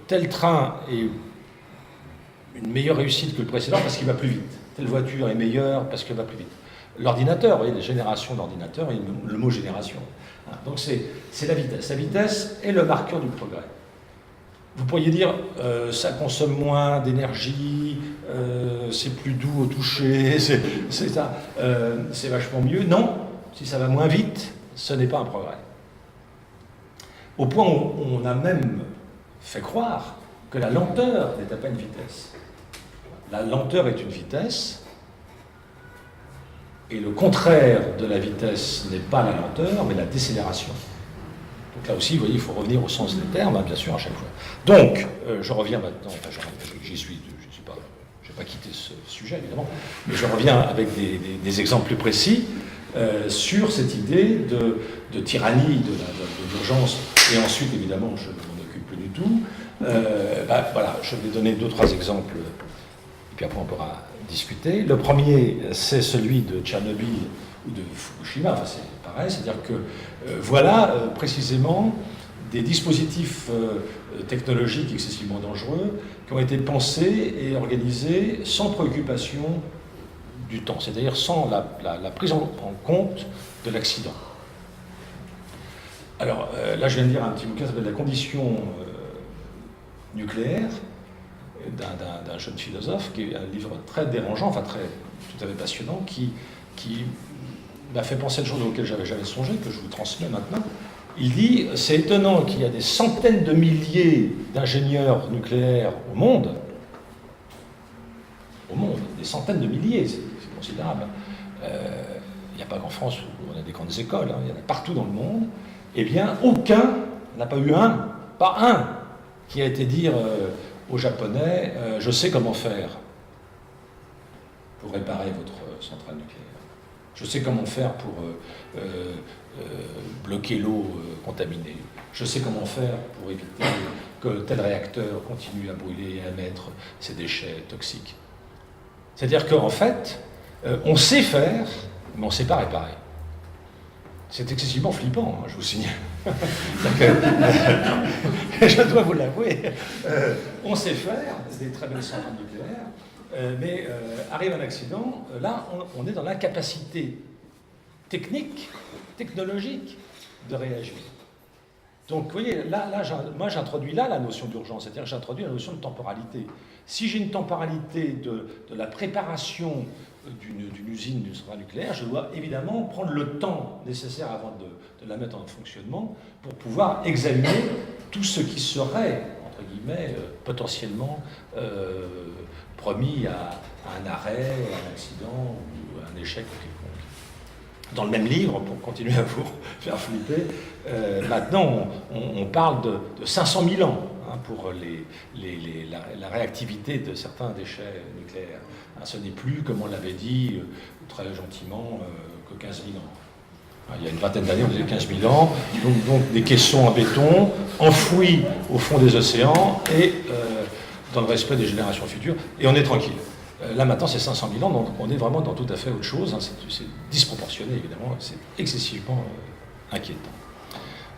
Tel train est une meilleure réussite que le précédent parce qu'il va plus vite. Telle voiture est meilleure parce qu'elle va plus vite. L'ordinateur, vous voyez, les générations d'ordinateurs, et le mot génération. Donc c'est la vitesse. La vitesse est le marqueur du progrès. Vous pourriez dire, ça consomme moins d'énergie, c'est plus doux au toucher, c'est vachement mieux. Non, si ça va moins vite, ce n'est pas un progrès. Au point où on a même fait croire que la lenteur n'était pas une vitesse. La lenteur est une vitesse, et le contraire de la vitesse n'est pas la lenteur, mais la décélération. Donc là aussi, vous voyez, il faut revenir au sens des termes, hein, bien sûr, à chaque fois. Donc, je reviens maintenant, enfin, je n'ai pas quitté ce sujet, évidemment, mais je reviens avec des exemples plus précis sur cette idée de tyrannie, de l'urgence, et ensuite, évidemment, je ne m'en occupe plus du tout. Voilà, je vais donner 2-3 exemples, et puis après on pourra discuter. Le premier, c'est celui de Tchernobyl ou de Fukushima, enfin c'est pareil, c'est-à-dire que voilà précisément des dispositifs technologiques excessivement dangereux qui ont été pensés et organisés sans préoccupation du temps, c'est-à-dire sans la prise en compte de l'accident. Alors là je viens de lire un petit bouquin qui s'appelle La condition nucléaire, d'un jeune philosophe, qui est un livre très dérangeant, enfin tout à fait passionnant, qui m'a fait penser à des choses auxquelles j'avais jamais songé, que je vous transmets maintenant. Il dit, c'est étonnant qu'il y a des centaines de milliers d'ingénieurs nucléaires au monde, des centaines de milliers, c'est considérable. Il n'y a pas qu'en France où on a des grandes écoles, hein, il y en a partout dans le monde. Eh bien, aucun n'a pas eu pas un, qui a été dire aux Japonais, je sais comment faire pour réparer votre centrale nucléaire. Je sais comment faire pour bloquer l'eau contaminée. Je sais comment faire pour éviter que tel réacteur continue à brûler et à émettre ses déchets toxiques. C'est-à-dire qu'en fait, on sait faire, mais on ne sait pas réparer. C'est excessivement flippant, hein, je vous signale. Je dois vous l'avouer. On sait faire des très belles centrales nucléaires, mais arrive un accident, là, on est dans l'incapacité technologique de réagir. Donc, vous voyez, moi j'introduis là la notion d'urgence, c'est-à-dire que j'introduis la notion de temporalité. Si j'ai une temporalité de la préparation d'une usine, d'une centrale nucléaire, je dois évidemment prendre le temps nécessaire avant de la mettre en fonctionnement pour pouvoir examiner tout ce qui serait, entre guillemets, potentiellement promis à un arrêt, à un accident ou à un échec quelconque. Dans le même livre, pour continuer à vous faire flipper, maintenant on parle de 500 000 ans pour la réactivité de certains déchets nucléaires. Ce n'est plus, comme on l'avait dit très gentiment, que 15 000 ans. Il y a une vingtaine d'années, on disait 15 000 ans, donc des caissons en béton, enfouis au fond des océans et dans le respect des générations futures, et on est tranquille. Là maintenant c'est 500 000 ans, donc on est vraiment dans tout à fait autre chose, c'est disproportionné évidemment, c'est excessivement inquiétant.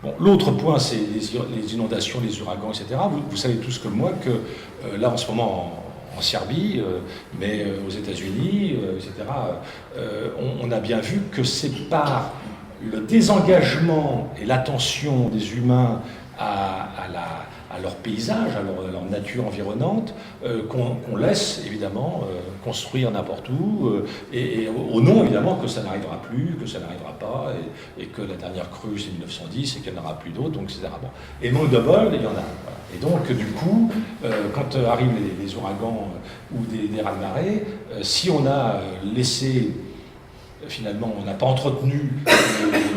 Bon, l'autre point c'est les inondations, les ouragans, etc. Vous savez tous comme moi que là en ce moment en Serbie, mais aux États-Unis, etc., on a bien vu que c'est par le désengagement et l'attention des humains à leur paysage, à leur nature environnante, qu'on laisse évidemment construire n'importe où, et au nom évidemment que ça n'arrivera plus, que ça n'arrivera pas, et que la dernière crue c'est 1910 et qu'il n'y en aura plus d'autres, donc etc. Bon. Et manque de bol, il y en a. Voilà. Et donc du coup, quand arrivent les ouragans ou des raz-de-marée, si on a laissé, finalement, on n'a pas entretenu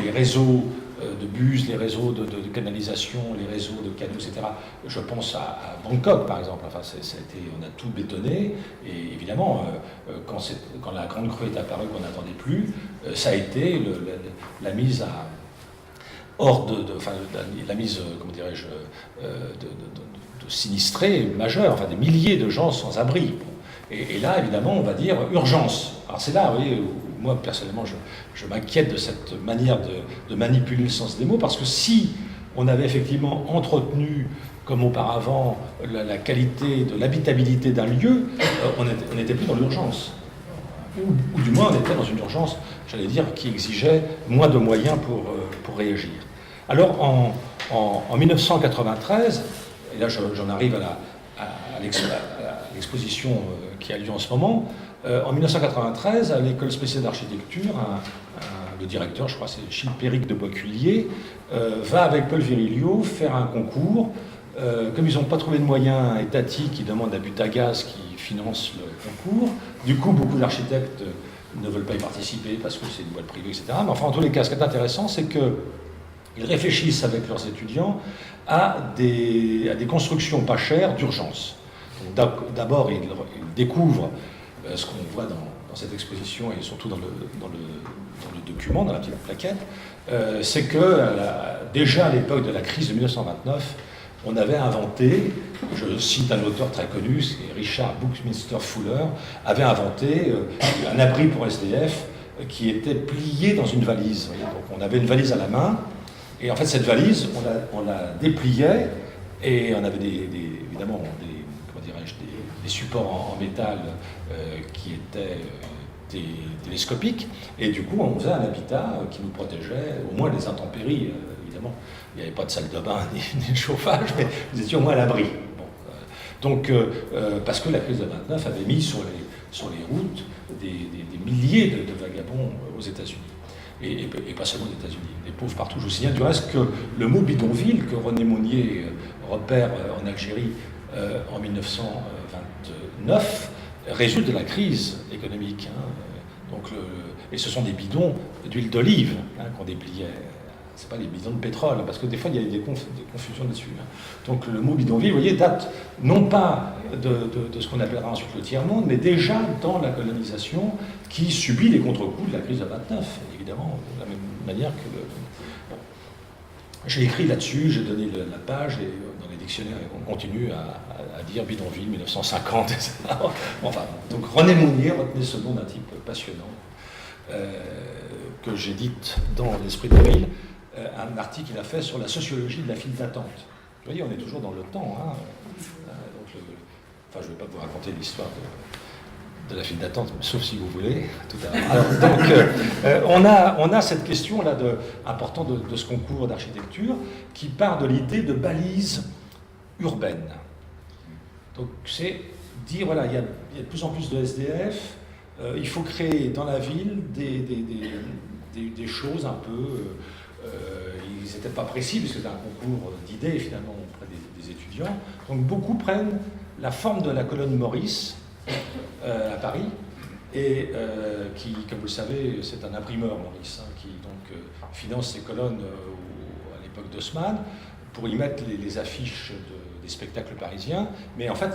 les réseaux de bus, les réseaux de canalisation, les réseaux de canaux, etc. Je pense à Bangkok, par exemple. Enfin, on a tout bétonné. Et évidemment, quand la grande crue est apparue, qu'on n'attendait plus, ça a été la mise la mise, comment dirais-je, de sinistrés majeurs, enfin des milliers de gens sans abri. Et là, évidemment, on va dire urgence. Alors c'est là, vous voyez, où moi, personnellement, je m'inquiète de cette manière de manipuler le sens des mots, parce que si on avait effectivement entretenu, comme auparavant, la qualité de l'habitabilité d'un lieu, on n'était plus dans l'urgence. Ou du moins, on était dans une urgence, j'allais dire, qui exigeait moins de moyens pour réagir. Alors, en 1993, et là j'en arrive à l'exposition qui a lieu en ce moment, en 1993, à l'école spéciale d'architecture, le directeur, je crois c'est Chilpéric de Boiscullier, va avec Paul Virilio faire un concours. Comme ils n'ont pas trouvé de moyens étatiques, ils demandent à Butagaz qui finance le concours. Du coup, beaucoup d'architectes ne veulent pas y participer parce que c'est une boîte privée, etc. Mais enfin, en tous les cas, ce qui est intéressant, c'est qu'ils réfléchissent avec leurs étudiants à des constructions pas chères d'urgence. D'abord, ils découvrent ce qu'on voit dans cette exposition et surtout dans le document, dans la petite plaquette, c'est que déjà à l'époque de la crise de 1929, on avait inventé, je cite un auteur très connu, c'est Richard Buckminster Fuller, avait inventé un abri pour SDF qui était plié dans une valise. Donc on avait une valise à la main, et en fait cette valise, on la dépliait, et on avait évidemment des supports en métal qui étaient télescopiques, et du coup on faisait un habitat qui nous protégeait au moins des intempéries, évidemment. Il n'y avait pas de salle de bain ni de chauffage, mais nous étions au moins à l'abri. Bon, parce que la crise de 29 avait mis sur les routes des milliers de vagabonds aux États-Unis. Et pas seulement aux États-Unis, des pauvres partout. Je vous signale du reste que le mot bidonville que René Monnier repère en Algérie en 1929 résulte de la crise économique. Et ce sont des bidons d'huile d'olive qu'on dépliait. C'est pas les bidons de pétrole, parce que des fois il y a des confusions là-dessus. Donc le mot bidonville, vous voyez, date non pas de ce qu'on appellera ensuite le tiers-monde, mais déjà dans la colonisation qui subit les contre-coups de la crise de 29, évidemment, de la même manière que Bon. J'ai écrit là-dessus, j'ai donné la page, et dans les dictionnaires, on continue à dire bidonville, 1950, etc. Enfin, donc René Monnier, retenez ce nom d'un type passionnant, que j'édite dans l'Esprit de ville. Un article qu'il a fait sur la sociologie de la file d'attente. Vous voyez, on est toujours dans le temps. Je ne vais pas vous raconter l'histoire de la file d'attente, sauf si vous voulez, tout à l'heure. Donc, on a cette question-là importante de ce concours d'architecture qui part de l'idée de balises urbaines. Donc, c'est dire, voilà, il y a de plus en plus de SDF, il faut créer dans la ville des choses un peu... ils n'étaient pas précis, parce que c'était un concours d'idées, finalement, auprès des étudiants. Donc beaucoup prennent la forme de la colonne Maurice à Paris, et qui, comme vous le savez, c'est un imprimeur, Maurice, hein, qui donc finance ces colonnes à l'époque d'Haussmann, pour y mettre les affiches des spectacles parisiens. Mais en fait,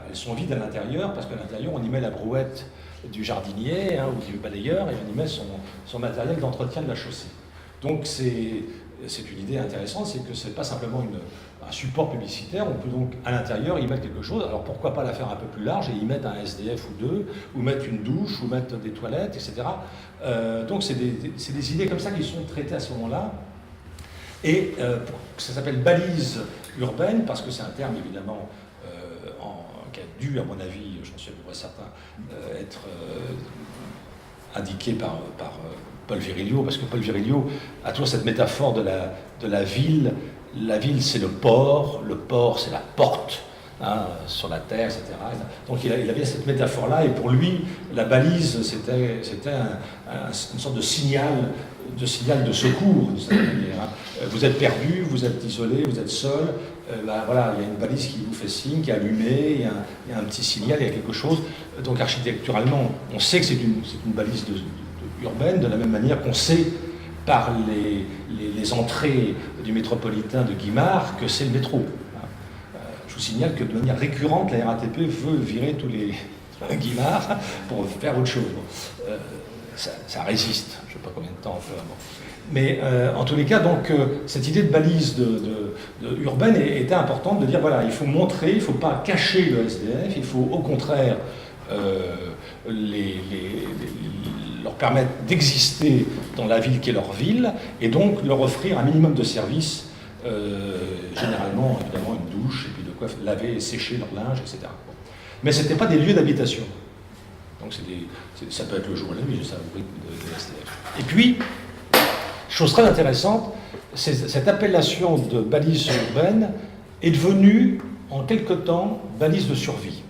elles sont vides à l'intérieur, parce qu'à l'intérieur, on y met la brouette du jardinier, hein, ou du balayeur, et on y met son matériel d'entretien de la chaussée. Donc c'est une idée intéressante, c'est que ce n'est pas simplement un support publicitaire, on peut donc à l'intérieur y mettre quelque chose. Alors pourquoi pas la faire un peu plus large et y mettre un SDF ou deux, ou mettre une douche, ou mettre des toilettes, etc. Donc c'est des idées comme ça qui sont traitées à ce moment-là. Et ça s'appelle balise urbaine, parce que c'est un terme évidemment qui a dû, à mon avis, j'en suis à peu près certain, être indiqué par Paul Virilio, parce que Paul Virilio a toujours cette métaphore de la ville. La ville, c'est le port c'est la porte, hein, sur la terre, etc. Donc il avait cette métaphore-là, et pour lui, la balise, c'était une sorte de signal de secours, de cette manière. Vous êtes perdu, vous êtes isolé, vous êtes seul, voilà, il y a une balise qui vous fait signe, qui est allumée, il y a un petit signal, il y a quelque chose. Donc architecturalement, on sait que c'est une balise urbaine, de la même manière qu'on sait par les entrées du métropolitain de Guimard que c'est le métro. Je vous signale que de manière récurrente, la RATP veut virer tous les Guimard pour faire autre chose. Ça résiste, je ne sais pas combien de temps on peut avoir. Mais en tous les cas, donc, cette idée de balise urbaine était importante, de dire voilà, il faut montrer, il ne faut pas cacher le SDF, il faut au contraire leur permettre d'exister dans la ville qui est leur ville, et donc leur offrir un minimum de services, généralement évidemment une douche, et puis de quoi laver et sécher leur linge, etc. Mais ce n'étaient pas des lieux d'habitation. Donc ça peut être le jour et la nuit, ça, au rythme de SDF. Et puis, chose très intéressante, cette appellation de balise urbaine est devenue en quelque temps balise de survie.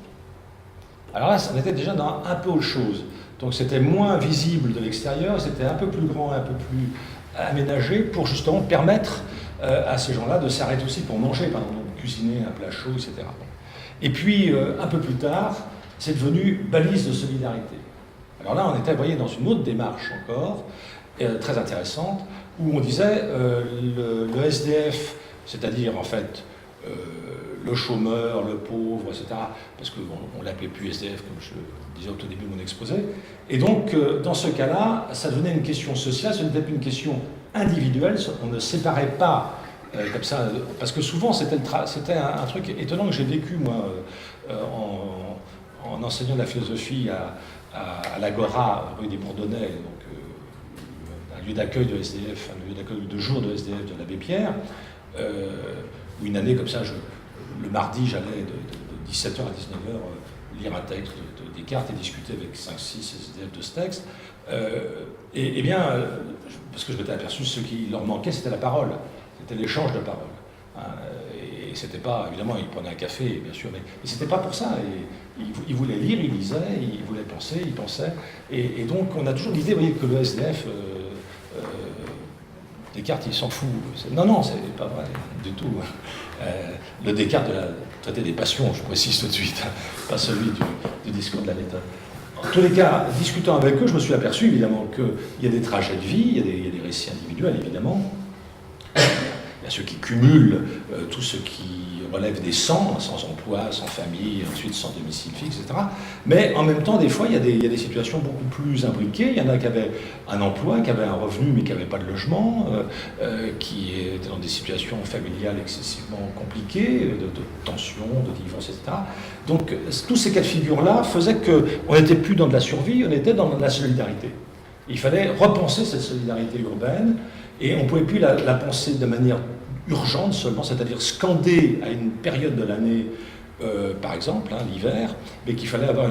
Alors là, ça en était déjà dans un peu autre chose. Donc c'était moins visible de l'extérieur, c'était un peu plus grand, un peu plus aménagé pour justement permettre à ces gens-là de s'arrêter aussi pour manger, par exemple, cuisiner un plat chaud, etc. Et puis, un peu plus tard, c'est devenu balise de solidarité. Alors là, on était, vous voyez, dans une autre démarche encore, très intéressante, où on disait le SDF, c'est-à-dire en fait le chômeur, le pauvre, etc., parce qu'on ne l'appelait plus SDF, comme je le disais au tout début de mon exposé. Et donc, dans ce cas-là, ça devenait une question sociale, ce n'était plus une question individuelle, on ne séparait pas comme ça, parce que souvent c'était un truc étonnant que j'ai vécu, moi, en enseignant de la philosophie à l'Agora, rue des Bourdonnais, donc un lieu d'accueil de SDF, un lieu d'accueil de jour de SDF de l'Abbé Pierre, où une année comme ça, le mardi, j'allais de 17h à 19h lire un texte de Descartes et discuter avec 5-6 SDF de ce texte. Et bien, parce que je m'étais aperçu, ce qui leur manquait, c'était la parole, c'était l'échange de parole. Et c'était pas, évidemment, ils prenaient un café, bien sûr, mais c'était pas pour ça. Et ils voulaient lire, ils lisaient, ils voulaient penser, ils pensaient. Et donc, on a toujours l'idée, vous voyez, que le SDF, Descartes, il s'en fout. Non, c'est pas vrai du tout. Le Descartes de la traité des passions, je précise tout de suite, pas celui du discours de la méthode. En tous les cas, discutant avec eux, je me suis aperçu, évidemment, qu'il y a des trajets de vie, il y a des récits individuels, évidemment. Il y a ceux qui cumulent tout ce qui relève des sans emploi, sans famille, ensuite sans domicile fixe, etc. Mais en même temps, des fois, il y a des situations beaucoup plus imbriquées. Il y en a qui avaient un emploi, qui avaient un revenu, mais qui n'avaient pas de logement, qui étaient dans des situations familiales excessivement compliquées, de tension, de divorce, etc. Donc, tous ces cas de figure-là faisaient qu'on n'était plus dans de la survie, on était dans de la solidarité. Il fallait repenser cette solidarité urbaine, et on ne pouvait plus la penser de manière urgente seulement, c'est-à-dire scandée à une période de l'année, par exemple, l'hiver, mais qu'il fallait avoir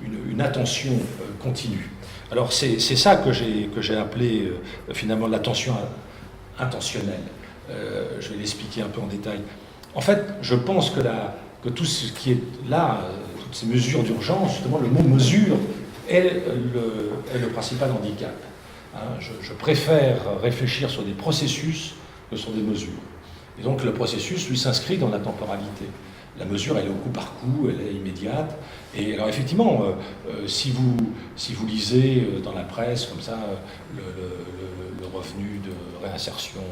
une attention continue. Alors c'est ça que j'ai appelé finalement l'attention intentionnelle. Je vais l'expliquer un peu en détail. En fait, je pense que tout ce qui est là, toutes ces mesures d'urgence, justement, le mot mesure est le principal handicap. Hein, je préfère réfléchir sur des processus que sur des mesures. Et donc le processus, lui, s'inscrit dans la temporalité. La mesure, elle est au coup par coup, elle est immédiate. Et alors effectivement, si vous lisez dans la presse, comme ça, le revenu de réinsertion,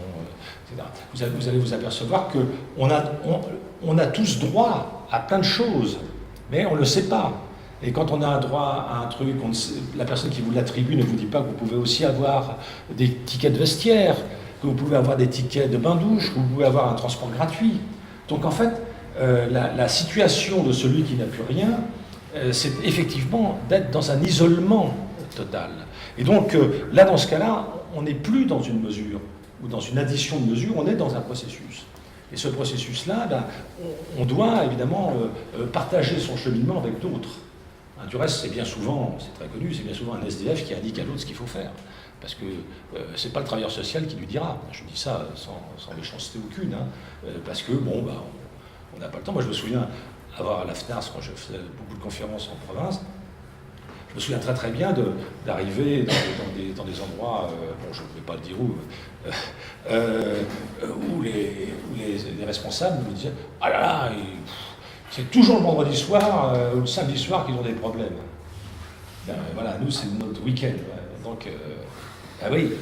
etc., vous allez vous apercevoir qu'on a tous droit à plein de choses, mais on ne le sait pas. Et quand on a un droit à un truc, la personne qui vous l'attribue ne vous dit pas que vous pouvez aussi avoir des tickets de vestiaire, que vous pouvez avoir des tickets de bain-douche, que vous pouvez avoir un transport gratuit. Donc en fait, la situation de celui qui n'a plus rien, c'est effectivement d'être dans un isolement total. Et donc là, dans ce cas-là, on n'est plus dans une mesure ou dans une addition de mesures, on est dans un processus. Et ce processus-là, ben, on doit évidemment partager son cheminement avec d'autres. Du reste, c'est bien souvent, c'est très connu, c'est bien souvent un SDF qui indique à l'autre ce qu'il faut faire. Parce que c'est pas le travailleur social qui lui dira. Je dis ça sans méchanceté aucune, hein, parce que, bon, bah, on n'a pas le temps. Moi, je me souviens, avoir à la FNARS, quand je faisais beaucoup de conférences en province, je me souviens très très bien d'arriver dans des endroits, bon, je ne vais pas le dire où les responsables me disaient « Ah là là, c'est toujours le vendredi soir ou le samedi soir qu'ils ont des problèmes. » Ben, voilà, nous, c'est notre week-end. Ouais. Donc, ah oui,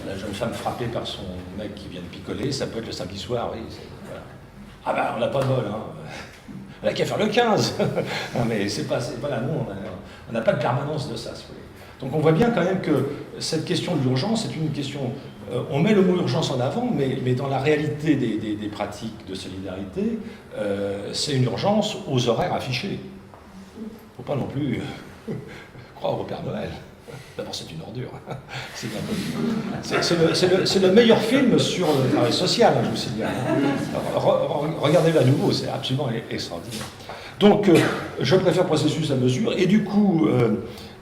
la jeune femme frappée par son mec qui vient de picoler, ça peut être le samedi soir, oui. Voilà. Ah ben, on n'a pas de bol, hein. Elle a qu'à faire le 15. Non, mais voilà, nous, on n'a pas de permanence de ça, si vous voulez. Donc on voit bien quand même que cette question de l'urgence est une question... on met le mot urgence en avant, mais dans la réalité des pratiques de solidarité, c'est une urgence aux horaires affichés. Il ne faut pas non plus croire au Père Noël. D'abord, c'est une ordure. C'est bien connu. C'est le meilleur film sur le travail social, je vous signale. Regardez-le à nouveau, c'est absolument extraordinaire. Donc, je préfère processus à mesure, et du coup,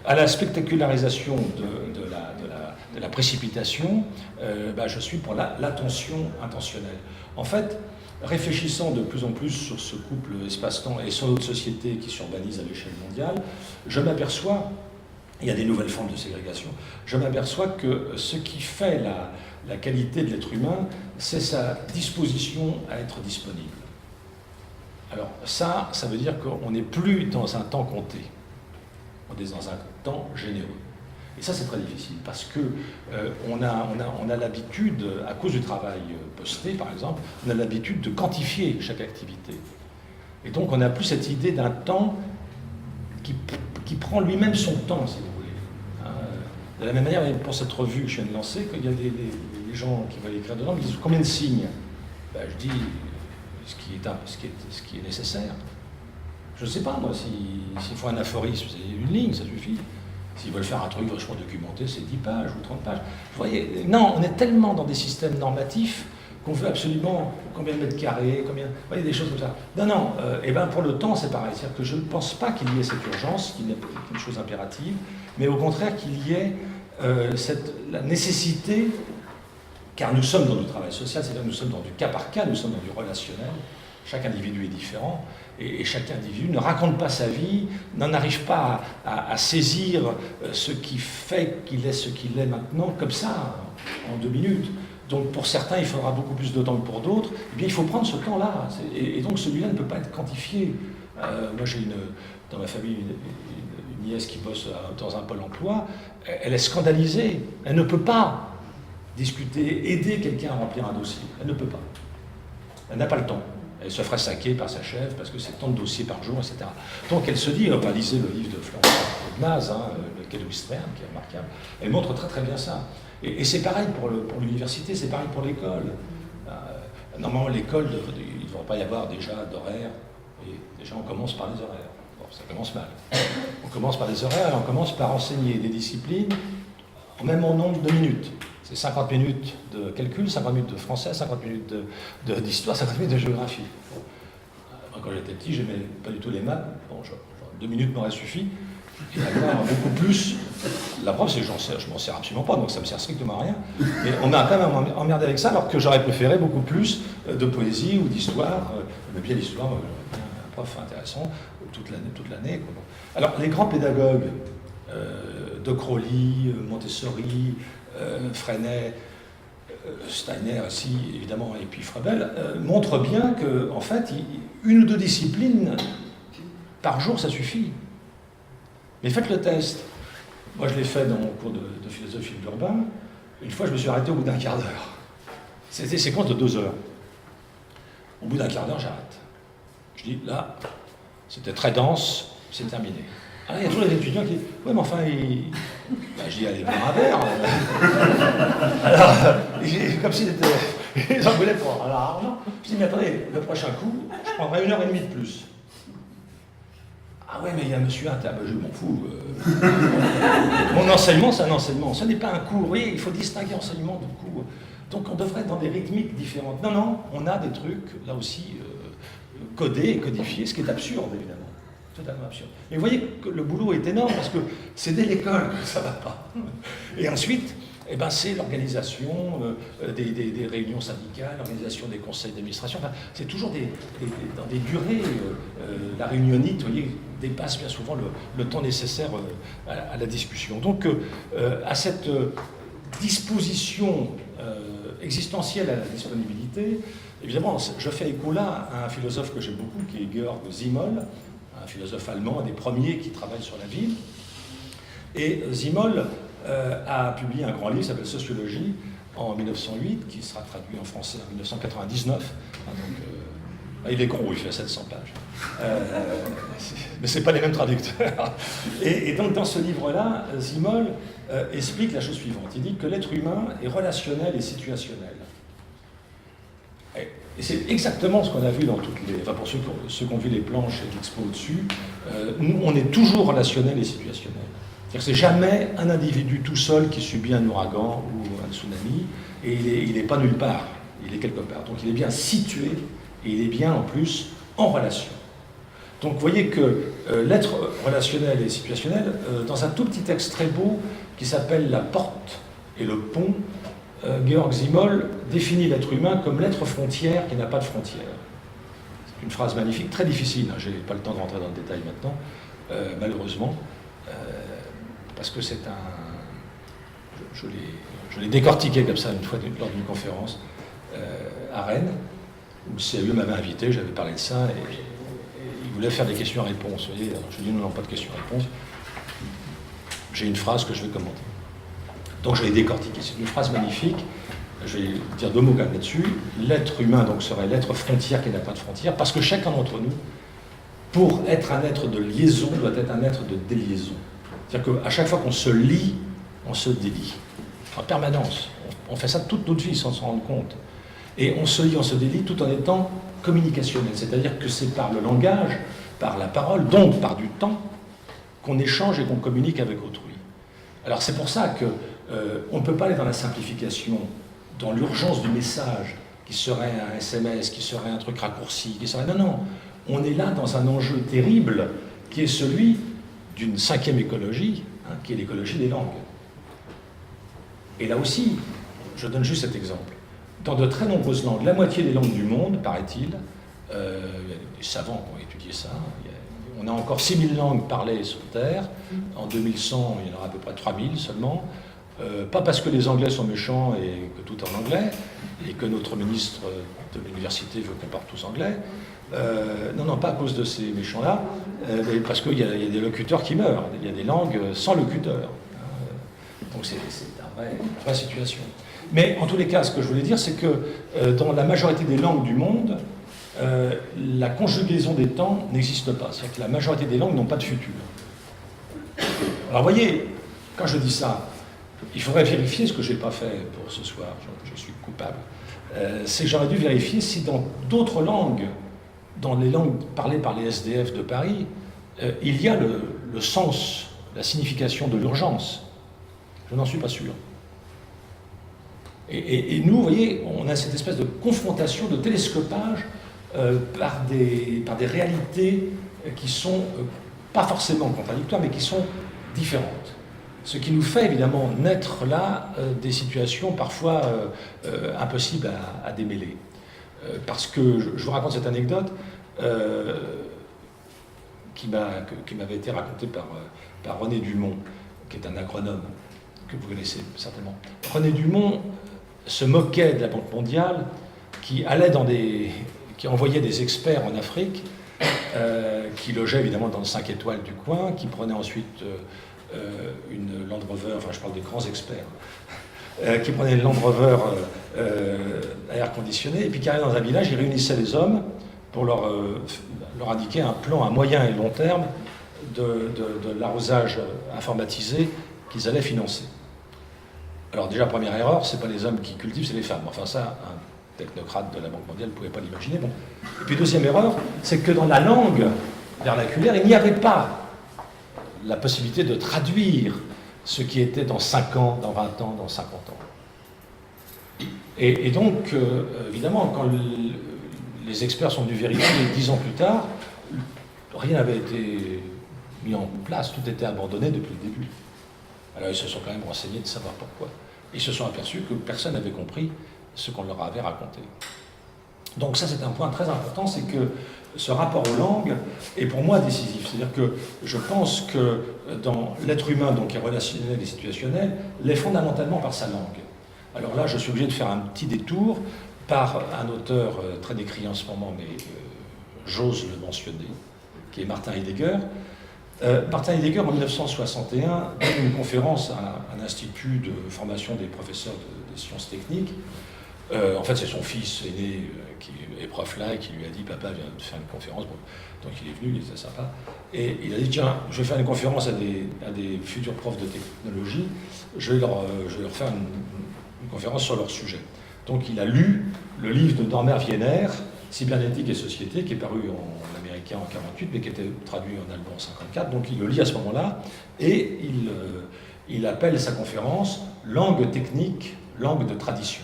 à la spectacularisation de la précipitation, je suis pour l'attention intentionnelle. En fait, réfléchissant de plus en plus sur ce couple espace-temps et sur notre société qui s'urbanise à l'échelle mondiale, je m'aperçois, il y a des nouvelles formes de ségrégation, je m'aperçois que ce qui fait la qualité de l'être humain, c'est sa disposition à être disponible. Alors ça veut dire qu'on n'est plus dans un temps compté, on est dans un temps généreux. Et ça, c'est très difficile, parce que on a l'habitude, à cause du travail posté, par exemple, on a l'habitude de quantifier chaque activité. Et donc, on n'a plus cette idée d'un temps qui prend lui-même son temps, si vous voulez. De la même manière, pour cette revue que je viens de lancer, qu'il y a des gens qui veulent écrire dedans, ils disent combien de signes? Je dis ce qui est nécessaire. Je ne sais pas, moi, s'il faut un aphorisme, c'est une ligne, ça suffit. S'ils veulent faire un truc vachement documenté, c'est 10 pages ou 30 pages. Vous voyez, non, on est tellement dans des systèmes normatifs qu'on veut absolument combien de mètres carrés, combien... Vous voyez, des choses comme ça. Non, pour le temps, c'est pareil. C'est-à-dire que je ne pense pas qu'il y ait cette urgence, qu'il y ait une chose impérative, mais au contraire qu'il y ait la nécessité, car nous sommes dans du travail social, c'est-à-dire que nous sommes dans du cas par cas, nous sommes dans du relationnel. Chaque individu est différent, et chaque individu ne raconte pas sa vie, n'en arrive pas à saisir ce qui fait qu'il est ce qu'il est maintenant, comme ça, en 2 minutes. Donc pour certains, il faudra beaucoup plus de temps que pour d'autres. Eh bien, il faut prendre ce temps-là, et donc celui-là ne peut pas être quantifié. Moi, j'ai dans ma famille une nièce qui bosse dans un pôle emploi, elle est scandalisée, elle ne peut pas discuter, aider quelqu'un à remplir un dossier, elle ne peut pas. Elle n'a pas le temps. Elle se ferait saquer par sa chef parce que c'est tant de dossiers par jour, etc. Donc elle se dit, lisez le livre de Florence Ignaz, le Quai de Western, qui est remarquable. Elle montre très très bien ça. Et c'est pareil pour l'université, c'est pareil pour l'école. Normalement, l'école, il ne devrait pas y avoir déjà d'horaire. Déjà, on commence par les horaires. Bon, ça commence mal. On commence par les horaires et on commence par enseigner des disciplines même en nombre de minutes. C'est 50 minutes de calcul, 50 minutes de français, 50 minutes d'histoire, 50 minutes de géographie. Bon. Moi, quand j'étais petit, j'aimais pas du tout les maths. Bon, genre 2 minutes m'aurait suffi. Et avoir beaucoup plus. La preuve, c'est que je m'en sers absolument pas, donc ça me sert strictement à rien. Mais on m'a quand même emmerdé avec ça, alors que j'aurais préféré beaucoup plus de poésie ou d'histoire. Mais bien l'histoire, un profs intéressants toute l'année. Alors, les grands pédagogues, de Crowley, Montessori, Freinet, Steiner aussi, évidemment, et puis Froebel, montrent bien que, en fait, une ou deux disciplines par jour, ça suffit. Mais faites le test. Moi, je l'ai fait dans mon cours de philosophie de l'urbain. Une fois, je me suis arrêté au bout d'un quart d'heure. C'était des séquences de 2 heures. Au bout d'un quart d'heure, j'arrête. Je dis, là, c'était très dense, c'est terminé. Alors, il y a toujours les étudiants qui disent, oui, mais enfin, je dis, allez, boire un verre. Alors, comme s'ils étaient... Ils en voulaient pour l'argent. Je dis, mais attendez, le prochain coup, je prendrai 1h30 de plus. Ah ouais, mais il y a monsieur Inter, je m'en fous. Mon enseignement, c'est un enseignement. Ce n'est pas un cours. Vous voyez, il faut distinguer enseignement de cours. Donc on devrait être dans des rythmiques différentes. Non, non, on a des trucs, là aussi, codés et codifiés, ce qui est absurde, évidemment. Totalement absurde. Mais vous voyez que le boulot est énorme parce que c'est dès l'école que ça ne va pas. Et ensuite, eh ben, c'est l'organisation des réunions syndicales, l'organisation des conseils d'administration. Enfin, c'est toujours dans des durées. La réunionnite, vous voyez, dépasse bien souvent le temps nécessaire à la discussion. Donc, à cette disposition existentielle à la disponibilité, évidemment, je fais écho là à un philosophe que j'aime beaucoup, qui est Georg Simmel, un philosophe allemand, un des premiers qui travaille sur la ville. Et Simmel a publié un grand livre qui s'appelle Sociologie en 1908, qui sera traduit en français en 1999. Donc, il est gros, il fait 700 pages. Mais ce n'est pas les mêmes traducteurs. Et donc, dans ce livre-là, Simmel explique la chose suivante. Il dit que l'être humain est relationnel et situationnel. Et c'est exactement ce qu'on a vu dans toutes les... Enfin, pour ceux qui ont vu les planches et l'expo au-dessus, nous, on est toujours relationnel et situationnel. C'est-à-dire que c'est jamais un individu tout seul qui subit un ouragan ou un tsunami, et il n'est pas nulle part, il est quelque part. Donc il est bien situé, et il est bien en plus en relation. Donc vous voyez que l'être relationnel et situationnel, dans un tout petit texte très beau qui s'appelle La porte et le pont, Georg Simmel définit l'être humain comme l'être frontière qui n'a pas de frontières. C'est une phrase magnifique, très difficile, hein, je n'ai pas le temps de rentrer dans le détail maintenant, malheureusement, parce que c'est un... Je l'ai décortiqué comme ça une fois lors d'une conférence à Rennes, où le CAE m'avait invité, j'avais parlé de ça, et il voulait faire des questions-réponses. Vous voyez, alors je lui ai dit non, pas de questions-réponses. J'ai une phrase que je vais commenter. Donc je l'ai décortiquée. C'est une phrase magnifique. Je vais dire 2 mots quand même là-dessus. L'être humain donc serait l'être frontière qui n'a pas de frontières, parce que chacun d'entre nous, pour être un être de liaison, doit être un être de déliaison. C'est-à-dire qu'à chaque fois qu'on se lie, on se délie. En permanence. On fait ça toute notre vie sans s'en rendre compte. Et on se lie, on se délie tout en étant communicationnel. C'est-à-dire que c'est par le langage, par la parole, donc par du temps, qu'on échange et qu'on communique avec autrui. Alors c'est pour ça qu'on ne peut pas aller dans la simplification, dans l'urgence du message, qui serait un SMS, qui serait un truc raccourci, qui serait... Non, non. On est là dans un enjeu terrible qui est celui d'une 5e écologie, hein, qui est l'écologie des langues. Et là aussi, je donne juste cet exemple. Dans de très nombreuses langues, la moitié des langues du monde, paraît-il, il y a des savants qui ont étudié ça, on a encore 6000 langues parlées sur Terre, en 2100 il y en aura à peu près 3000 seulement, pas parce que les Anglais sont méchants et que tout est en anglais, et que notre ministre de l'université veut qu'on parle tous anglais, non, non, pas à cause de ces méchants-là, mais parce qu'il y a des locuteurs qui meurent, il y a des langues sans locuteurs. Donc c'est une vraie situation. Mais en tous les cas, ce que je voulais dire, c'est que dans la majorité des langues du monde, la conjugaison des temps n'existe pas. C'est-à-dire que la majorité des langues n'ont pas de futur. Alors vous voyez, quand je dis ça, il faudrait vérifier ce que je n'ai pas fait pour ce soir, je suis coupable. C'est que j'aurais dû vérifier si dans d'autres langues, dans les langues parlées par les SDF de Paris, il y a le sens, la signification de l'urgence. Je n'en suis pas sûr. Et nous, vous voyez, on a cette espèce de confrontation, de télescopage par des réalités qui sont pas forcément contradictoires, mais qui sont différentes. Ce qui nous fait évidemment naître là des situations parfois impossibles à démêler. Parce que, je vous raconte cette anecdote, qui m'avait été raconté par René Dumont, qui est un agronome que vous connaissez certainement. René Dumont se moquait de la Banque mondiale qui envoyait des experts en Afrique, qui logeaient évidemment dans le 5 étoiles du coin, qui prenaient ensuite une Land Rover, enfin je parle des grands experts, qui prenaient une Land Rover à air conditionné, et puis qui arrivaient dans un village, ils réunissaient les hommes pour leur indiquer un plan à moyen et long terme de l'arrosage informatisé qu'ils allaient financer. Alors déjà, première erreur, c'est pas les hommes qui cultivent, c'est les femmes. Enfin ça, un technocrate de la Banque mondiale ne pouvait pas l'imaginer. Bon. Et puis deuxième erreur, c'est que dans la langue vernaculaire, il n'y avait pas la possibilité de traduire ce qui était dans 5 ans, dans 20 ans, dans 50 ans. Et donc, évidemment, quand les experts sont venus vérifier 10 ans plus tard, rien n'avait été mis en place, tout était abandonné depuis le début. Alors ils se sont quand même renseignés de savoir pourquoi. Ils se sont aperçus que personne n'avait compris ce qu'on leur avait raconté. Donc ça c'est un point très important, c'est que ce rapport aux langues est pour moi décisif. C'est-à-dire que je pense que dans l'être humain, donc qui est relationnel et situationnel, l'est fondamentalement par sa langue. Alors là je suis obligé de faire un petit détour par un auteur très décrié en ce moment, mais j'ose le mentionner, qui est Martin Heidegger. Martin Heidegger, en 1961, donne une conférence à un institut de formation des professeurs des sciences techniques. En fait, c'est son fils aîné qui est prof là et qui lui a dit « Papa vient de faire une conférence ». Bon, donc il est venu, il était sympa. Et il a dit « Tiens, je vais faire une conférence à des futurs profs de technologie. Je vais leur faire une conférence sur leur sujet ». Donc il a lu le livre de Norbert Wiener, « Cybernétique et société », qui est paru en américain en 1948, mais qui était traduit en allemand en 1954. Donc il le lit à ce moment-là, et il appelle sa conférence « Langue technique, langue de tradition ».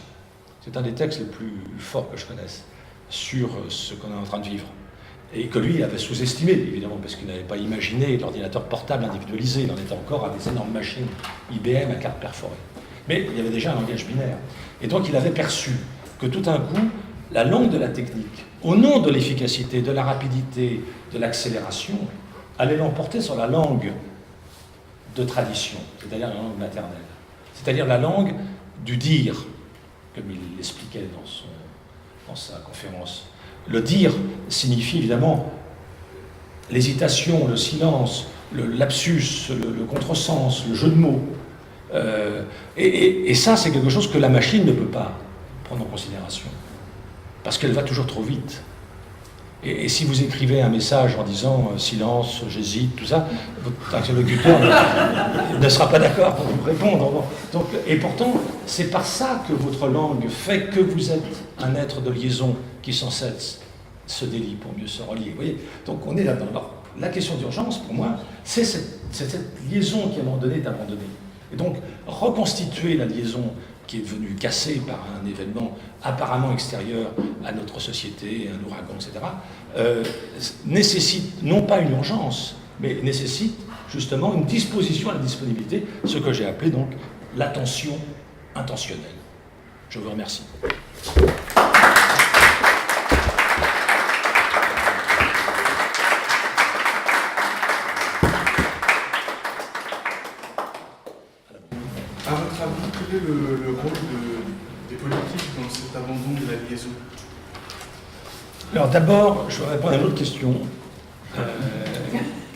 C'est un des textes les plus forts que je connaisse sur ce qu'on est en train de vivre. Et que lui avait sous-estimé, évidemment, parce qu'il n'avait pas imaginé l'ordinateur portable individualisé. Il en était encore à des énormes machines IBM à cartes perforées. Mais il y avait déjà un langage binaire. Et donc il avait perçu que tout d'un coup, la langue de la technique, au nom de l'efficacité, de la rapidité, de l'accélération, allait l'emporter sur la langue de tradition, c'est-à-dire la langue maternelle. C'est-à-dire la langue du dire, comme il l'expliquait dans sa conférence. Le dire signifie évidemment l'hésitation, le silence, le lapsus, le contresens, le jeu de mots. Et ça, c'est quelque chose que la machine ne peut pas prendre en considération, parce qu'elle va toujours trop vite. Et si vous écrivez un message en disant « silence, j'hésite », tout ça, votre interlocuteur ne sera pas d'accord pour vous répondre. Donc, et pourtant, c'est par ça que votre langue fait que vous êtes un être de liaison qui sans cesse se délie pour mieux se relier. Vous voyez, donc on est là-dedans. Alors, la question d'urgence, pour moi, c'est cette liaison qui à un moment donné est abandonnée. Et donc, reconstituer la liaison qui est devenue cassée par un événement apparemment extérieur à notre société, un ouragan, etc., nécessite non pas une urgence, mais nécessite justement une disposition à la disponibilité, ce que j'ai appelé donc l'attention intentionnelle. Je vous remercie. À votre avis, quel est le rôle des politiques dans cet abandon de la liaison? Alors d'abord, je vais répondre à une autre question.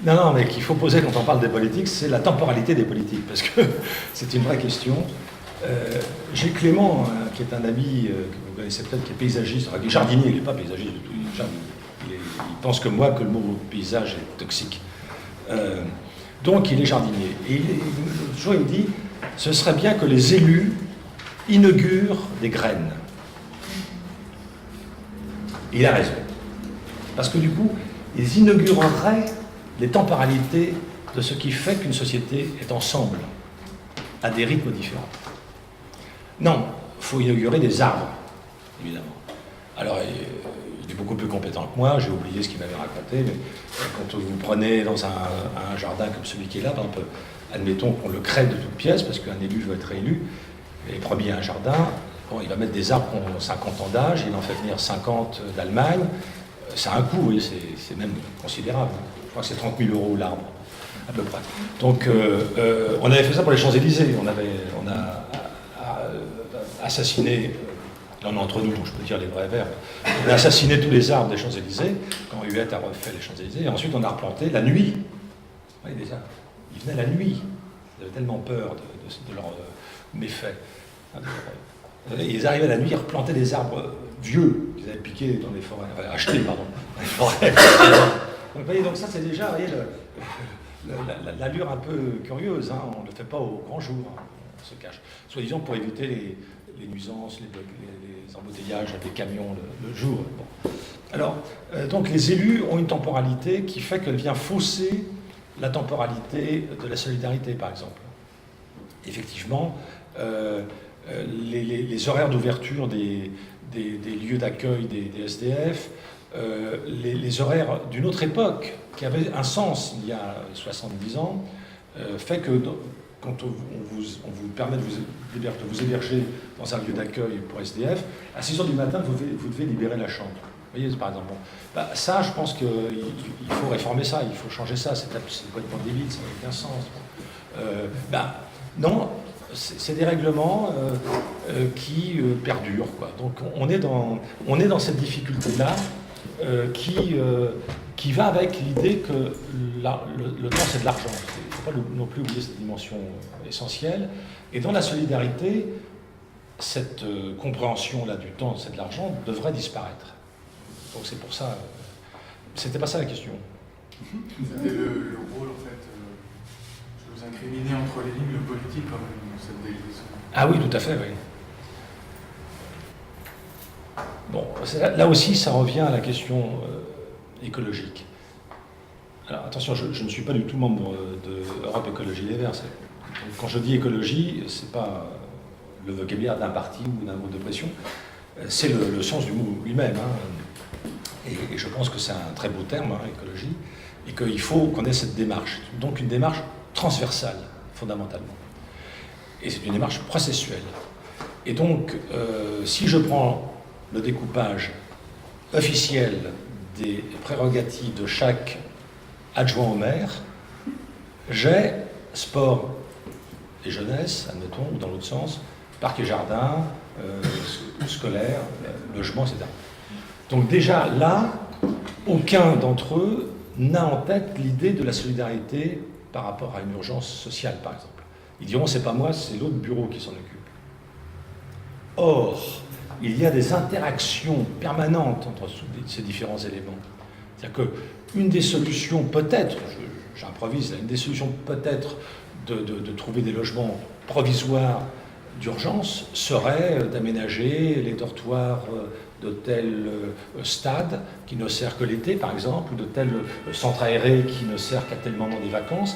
Non, mais qu'il faut poser quand on parle des politiques, c'est la temporalité des politiques, parce que c'est une vraie question. J'ai Clément, qui est un ami que vous connaissez peut-être, qui est paysagiste, enfin qui est jardinier, il n'est pas paysagiste du tout, il est jardinier. Il pense comme moi que le mot paysage est toxique. Donc il est jardinier. Et toujours il me dit, ce serait bien que les élus inaugurent des graines. Et il a raison. Parce que du coup, ils inaugureraient les temporalités de ce qui fait qu'une société est ensemble, à des rythmes différents. Non, il faut inaugurer des arbres, évidemment. Alors, il est beaucoup plus compétent que moi, j'ai oublié ce qu'il m'avait raconté, mais quand vous prenez dans un jardin comme celui qui est là, par exemple, admettons qu'on le crée de toutes pièces, parce qu'un élu veut être réélu, et promis un jardin, bon, il va mettre des arbres qui ont 50 ans d'âge, il en fait venir 50 d'Allemagne, ça a un coût, oui, c'est même considérable. Je crois que c'est 30 000 € l'arbre, à peu près. Donc, on avait fait ça pour les Champs-Élysées. On a assassiné, là on est entre nous, donc je peux dire les vrais verbes, on a assassiné tous les arbres des Champs-Élysées, quand Huette a refait les Champs-Élysées, et ensuite on a replanté la nuit. Oui, déjà, ils venaient la nuit. Ils avaient tellement peur de leurs méfaits. Ils arrivaient la nuit, ils replantaient des arbres vieux qu'ils avaient piqués dans les forêts, enfin achetés, pardon, dans les forêts. Donc, vous voyez, donc ça c'est déjà, vous voyez, l'allure un peu curieuse, hein. On ne le fait pas au grand jour, hein. On se cache. Soi-disant pour éviter les nuisances, les embouteillages des camions le jour. Bon. Alors, donc les élus ont une temporalité qui fait qu'elle vient fausser la temporalité de la solidarité, par exemple. Effectivement, les horaires d'ouverture des lieux d'accueil des SDF, les horaires d'une autre époque, qui avaient un sens il y a 70 ans, fait que quand on vous permet de vous héberger dans un lieu d'accueil pour SDF, à 6 h du matin, vous devez libérer la chambre. Vous voyez, par exemple. Bon. Bah, ça, je pense qu'il faut réformer ça, il faut changer ça, c'est complètement débile, ça n'a aucun sens. Non, c'est des règlements qui perdurent, quoi. Donc on est dans cette difficulté-là qui va avec l'idée que le temps c'est de l'argent. Il ne faut pas non plus oublier cette dimension essentielle. Et dans la solidarité, cette compréhension-là du temps c'est de l'argent devrait disparaître. Donc c'est pour ça, c'était pas ça la question. C'était le rôle, en fait, je vous incriminais entre les lignes le politique quand même, dans cette délégation. Ah oui, tout à fait, oui. Bon, là aussi, ça revient à la question écologique. Alors attention, je ne suis pas du tout membre de Europe Écologie Les Verts. Donc, quand je dis écologie, c'est pas le vocabulaire d'un parti ou d'un groupe de pression, c'est le sens du mot lui-même. Hein. Et je pense que c'est un très beau terme, hein, écologie, et qu'il faut qu'on ait cette démarche. Donc une démarche transversale, fondamentalement. Et c'est une démarche processuelle. Et donc, si je prends le découpage officiel des prérogatives de chaque adjoint au maire, j'ai sport et jeunesse, admettons, ou dans l'autre sens, parc et jardin, scolaire, logement, etc. Donc déjà là, aucun d'entre eux n'a en tête l'idée de la solidarité par rapport à une urgence sociale, par exemple. Ils diront, c'est pas moi, c'est l'autre bureau qui s'en occupe. Or, il y a des interactions permanentes entre ces différents éléments. C'est-à-dire qu'une des solutions, peut-être, j'improvise, une des solutions peut-être de trouver des logements provisoires d'urgence serait d'aménager les dortoirs de tel stade qui ne sert que l'été, par exemple, ou de tel centre aéré qui ne sert qu'à tel moment des vacances,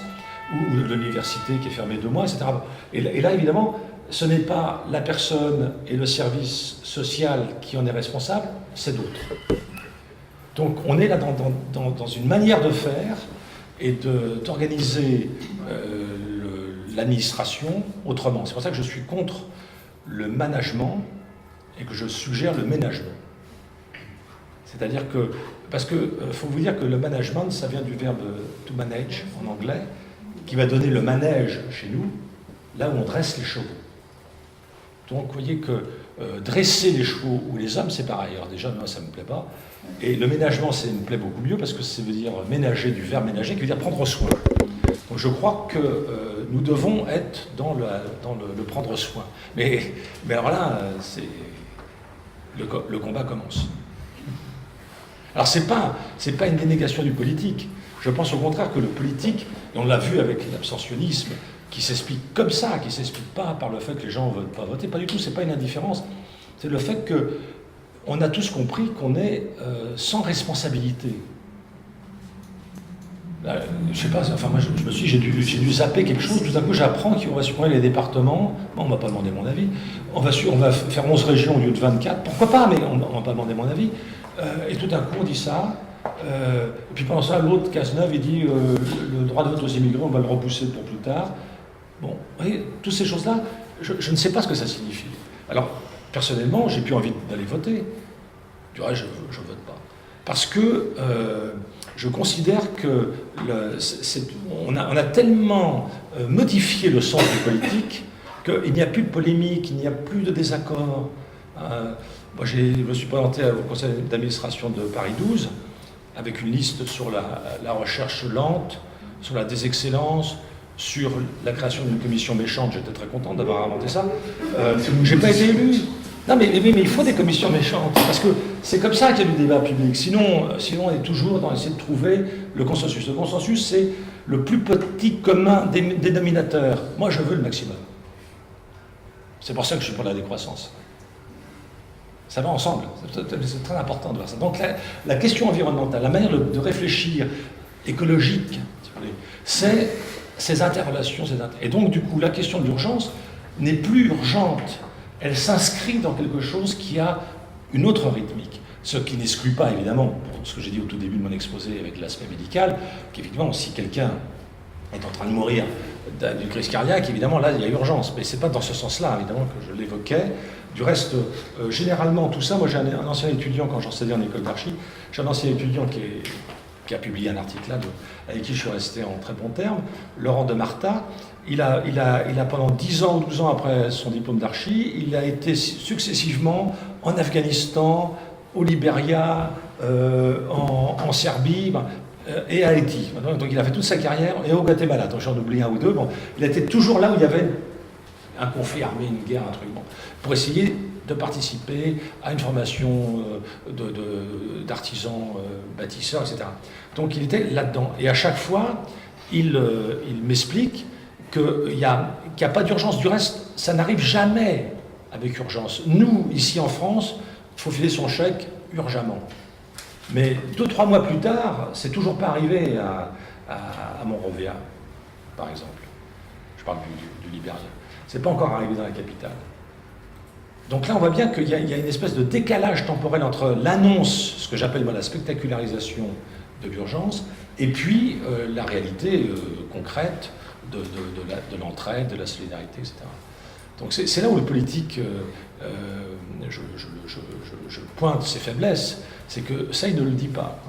ou de l'université qui est fermée 2 mois, etc. Et là, évidemment, ce n'est pas la personne et le service social qui en est responsable, c'est d'autres. Donc on est là dans une manière de faire et d'organiser l'administration autrement. C'est pour ça que je suis contre le management et que je suggère le ménagement. C'est-à-dire que, parce qu'il faut vous dire que le management, ça vient du verbe to manage en anglais, qui va donner le manège chez nous, là où on dresse les chevaux. Donc vous voyez que dresser les chevaux ou les hommes, c'est pareil. Alors déjà, moi, ça ne me plaît pas. Et le ménagement, ça me plaît beaucoup mieux parce que ça veut dire ménager, du verbe ménager, qui veut dire prendre soin. Donc je crois que nous devons être dans le prendre soin. Mais alors là, le combat commence. Alors c'est pas une dénégation du politique. Je pense au contraire que le politique, et on l'a vu avec l'abstentionnisme, qui s'explique comme ça, qui ne s'explique pas par le fait que les gens ne veulent pas voter, pas du tout, c'est pas une indifférence. C'est le fait qu'on a tous compris qu'on est sans responsabilité. Là, je sais pas, enfin moi j'ai dû zapper quelque chose, tout d'un coup j'apprends qu'on va supprimer les départements, bon, on ne m'a pas demandé mon avis, on va faire 11 régions au lieu de 24, pourquoi pas, mais on ne m'a pas demandé mon avis, et tout d'un coup on dit ça, et puis pendant ça l'autre Cazeneuve il dit le droit de vote aux immigrés on va le repousser pour plus tard. Bon, vous voyez, toutes ces choses-là, je ne sais pas ce que ça signifie. Alors, personnellement, j'ai plus envie d'aller voter. Du reste, je ne vote pas. Parce que je considère que on a tellement modifié le sens du politique qu'il n'y a plus de polémique, il n'y a plus de désaccord. Moi, je me suis présenté au conseil d'administration de Paris 12 avec une liste sur la recherche lente, sur la désexcellence, sur la création d'une commission méchante. J'étais très content d'avoir inventé ça. J'ai pas été élu. Non, mais il faut des commissions méchantes, parce que c'est comme ça qu'il y a du débat public. Sinon, on est toujours dans essayer de trouver le consensus. Le consensus, c'est le plus petit commun dénominateur. Moi, je veux le maximum. C'est pour ça que je suis pour la décroissance. Ça va ensemble. C'est très important de voir ça. Donc, la question environnementale, la manière de réfléchir écologique, c'est ces interrelations. Et donc, du coup, la question de l'urgence n'est plus urgente. Elle s'inscrit dans quelque chose qui a une autre rythmique. Ce qui n'exclut pas, évidemment, pour ce que j'ai dit au tout début de mon exposé avec l'aspect médical, qu'évidemment, si quelqu'un est en train de mourir d'une crise cardiaque, évidemment, là, il y a urgence. Mais ce n'est pas dans ce sens-là, évidemment, que je l'évoquais. Du reste, généralement, tout ça, moi j'ai un ancien étudiant, quand j'enseignais en école d'archi, j'ai un ancien étudiant qui a publié un article là, avec qui je suis resté en très bons termes, Laurent de Marta. Il a pendant 10 ans ou 12 ans après son diplôme d'archi, il a été successivement en Afghanistan, au Libéria, en Serbie et à Haïti. Donc il a fait toute sa carrière, et au Guatemala, j'en oublie un ou deux. Bon, il a été toujours là où il y avait un conflit armé, une guerre, un truc, bon, pour essayer de participer à une formation d'artisans, bâtisseurs, etc. Donc il était là-dedans. Et à chaque fois, il m'explique qu'il n'y a pas d'urgence. Du reste, ça n'arrive jamais avec urgence. Nous, ici en France, il faut filer son chèque urgemment. Mais 2-3 mois plus tard, c'est toujours pas arrivé à Monrovia, par exemple. Je parle du Libéria. C'est pas encore arrivé dans la capitale. Donc là, on voit bien qu'il y a une espèce de décalage temporel entre l'annonce, ce que j'appelle moi la spectacularisation de l'urgence, et puis la réalité concrète de l'entraide, de la solidarité, etc. Donc c'est là où le politique, je pointe ses faiblesses, c'est que ça, il ne le dit pas.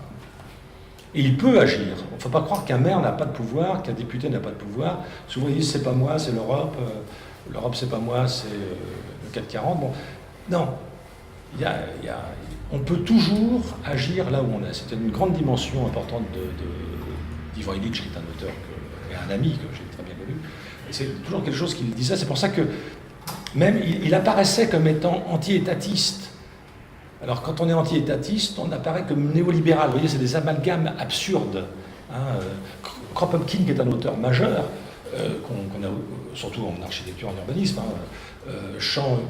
Et il peut agir. Il ne faut pas croire qu'un maire n'a pas de pouvoir, qu'un député n'a pas de pouvoir. Souvent, ils disent, c'est pas moi, c'est l'Europe. L'Europe, c'est pas moi, c'est le 440. Bon, non. On peut toujours agir là où on est. C'était une grande dimension importante d'Ivan Illich, qui est un auteur et un ami que j'ai très bien connu. Et c'est toujours quelque chose qu'il disait. C'est pour ça que même il apparaissait comme étant anti-étatiste. Alors quand on est anti-étatiste, on apparaît comme néolibéral. Vous voyez, c'est des amalgames absurdes. Kropotkin, qui est un auteur majeur, qu'on a surtout en architecture, en urbanisme, Champ,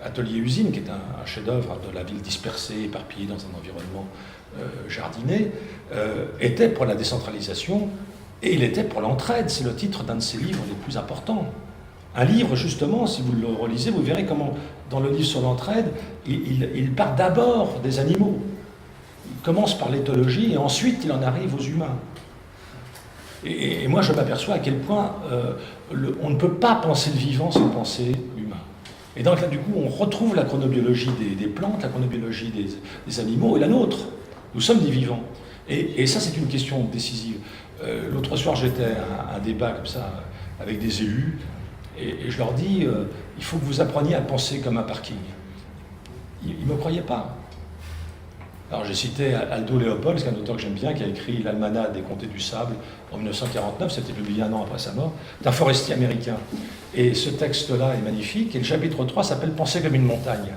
Atelier, Usine, qui est un chef-d'œuvre de la ville dispersée, éparpillée dans un environnement jardiné, était pour la décentralisation et il était pour l'entraide. C'est le titre d'un de ses livres les plus importants. Un livre, justement, si vous le relisez, vous verrez comment, dans le livre sur l'entraide, il part d'abord des animaux. Il commence par l'éthologie et ensuite il en arrive aux humains. Et moi, je m'aperçois à quel point on ne peut pas penser le vivant sans penser l'humain. Et donc là, du coup, on retrouve la chronobiologie des plantes, la chronobiologie des animaux et la nôtre. Nous sommes des vivants. Et ça, c'est une question décisive. L'autre soir, j'étais à un débat comme ça avec des élus. Et je leur dis, il faut que vous appreniez à penser comme un parking. Ils ne me croyaient pas. Alors j'ai cité Aldo Leopold, c'est un auteur que j'aime bien, qui a écrit l'Almanach des Comtés du Sable en 1949, c'était publié un an après sa mort, d'un forestier américain. Et ce texte-là est magnifique, et le chapitre 3 s'appelle « Penser comme une montagne ».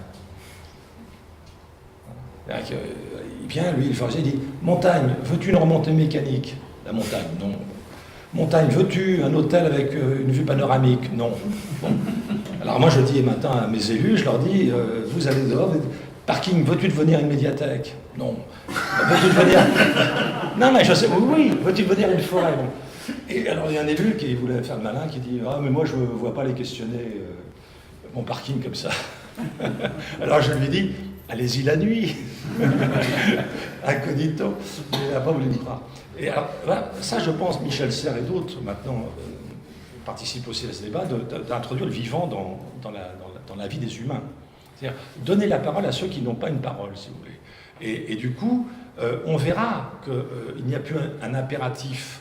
Il vient, lui, le forestier, il dit « Montagne, veux-tu une remontée mécanique ?» La montagne, non. Montagne, veux-tu un hôtel avec une vue panoramique? Non. Bon. Alors moi je dis maintenant à mes élus, je leur dis, vous allez dehors, parking, veux-tu devenir une médiathèque? Non. Veux-tu devenir... Non mais je sais, oui, veux-tu devenir une forêt? Bon. Et alors il y a un élu qui voulait faire le malin, qui dit, ah mais moi je ne vois pas les questionner, mon parking comme ça. Alors je lui dis, allez-y la nuit, incognito, mais il n'a pas voulu me croire. Et alors, ça, je pense, Michel Serres et d'autres, maintenant, participent aussi à ce débat, d'introduire le vivant dans la vie des humains. C'est-à-dire donner la parole à ceux qui n'ont pas une parole, si vous voulez. Et du coup, on verra qu'il n'y a plus un impératif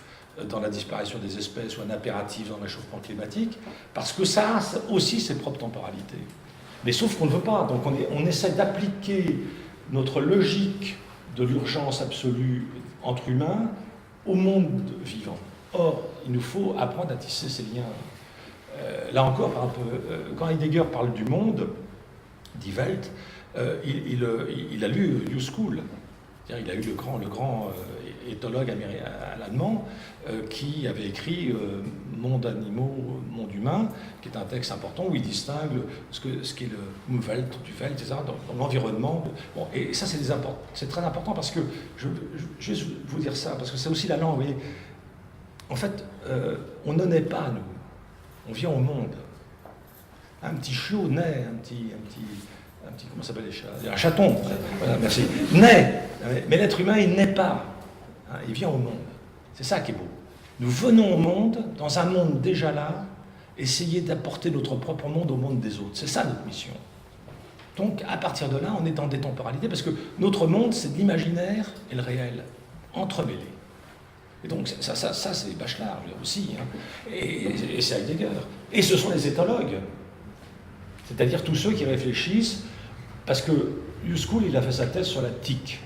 dans la disparition des espèces ou un impératif dans le réchauffement climatique, parce que ça a aussi ses propres temporalités. Mais sauf qu'on ne veut pas, donc on essaie d'appliquer notre logique de l'urgence absolue entre humains au monde vivant. Or, il nous faut apprendre à tisser ces liens. Là encore, quand Heidegger parle du monde, Die Welt, il a lu Youskool. Il a eu le grand éthologue allemand qui avait écrit Monde animaux, monde humain, qui est un texte important où il distingue ce qu'est le Umwelt, du Welt, etc., dans l'environnement. Bon, et ça, c'est très important parce que, je vais vous dire ça, parce que c'est aussi la langue. Vous voyez. En fait, on ne naît pas, nous. On vient au monde. Un petit chiot naît, un petit comment s'appelle les chats? Un chaton, voilà, merci. Naît, mais l'être humain, il naît pas. Hein, il vient au monde. C'est ça qui est beau. Nous venons au monde, dans un monde déjà là, essayer d'apporter notre propre monde au monde des autres. C'est ça notre mission. Donc, à partir de là, on est dans des temporalités, parce que notre monde, c'est l'imaginaire et le réel, entremêlés. Et donc, ça c'est Bachelard aussi, hein. Et c'est Heidegger. Et ce sont les éthologues. C'est-à-dire tous ceux qui réfléchissent, parce que Youskool, il a fait sa thèse sur la tique,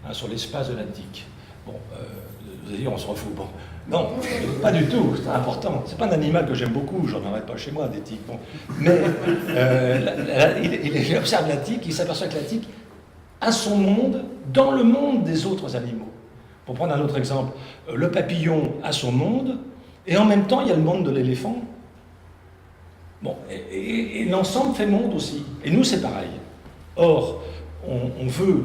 hein, sur l'espace de la tique. Bon, vous allez dire, on s'en fout. Bon, non, pas du tout, c'est important. C'est pas un animal que j'aime beaucoup, j'en aurais pas chez moi, des tiques. Bon. Mais il observe la tique, il s'aperçoit que la tique a son monde dans le monde des autres animaux. Pour prendre un autre exemple, le papillon a son monde, et en même temps, il y a le monde de l'éléphant. Bon, et l'ensemble fait monde aussi. Et nous, c'est pareil. Or, on veut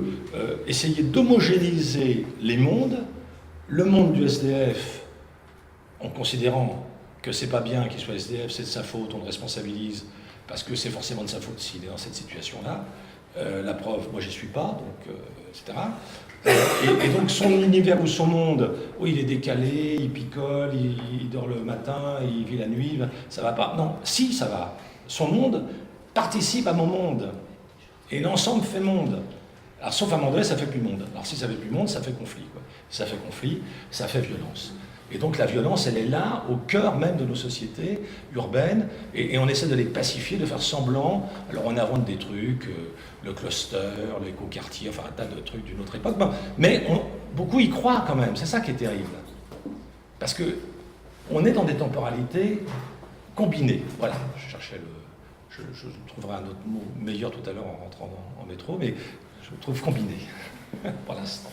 essayer d'homogénéiser les mondes, le monde du SDF, en considérant que c'est pas bien qu'il soit SDF, c'est de sa faute, on le responsabilise, parce que c'est forcément de sa faute s'il est dans cette situation-là. La preuve, moi j'y suis pas, donc, etc. Et donc son univers ou son monde, il est décalé, il picole, il dort le matin, il vit la nuit, ça va pas. Non, si, ça va. Son monde participe à mon monde. Et l'ensemble fait monde. Alors sauf à un moment donné, ça fait plus monde. Alors si ça fait plus monde, ça fait conflit, quoi. Si ça fait conflit, ça fait violence. Et donc la violence, elle est là, au cœur même de nos sociétés urbaines, et on essaie de les pacifier, de faire semblant. Alors on invente des trucs, le cluster, l'écoquartier, enfin un tas de trucs d'une autre époque, mais beaucoup y croient quand même, c'est ça qui est terrible. Parce que on est dans des temporalités combinées. Voilà, je trouverai un autre mot meilleur tout à l'heure en rentrant en métro, mais je trouve combiné, pour l'instant.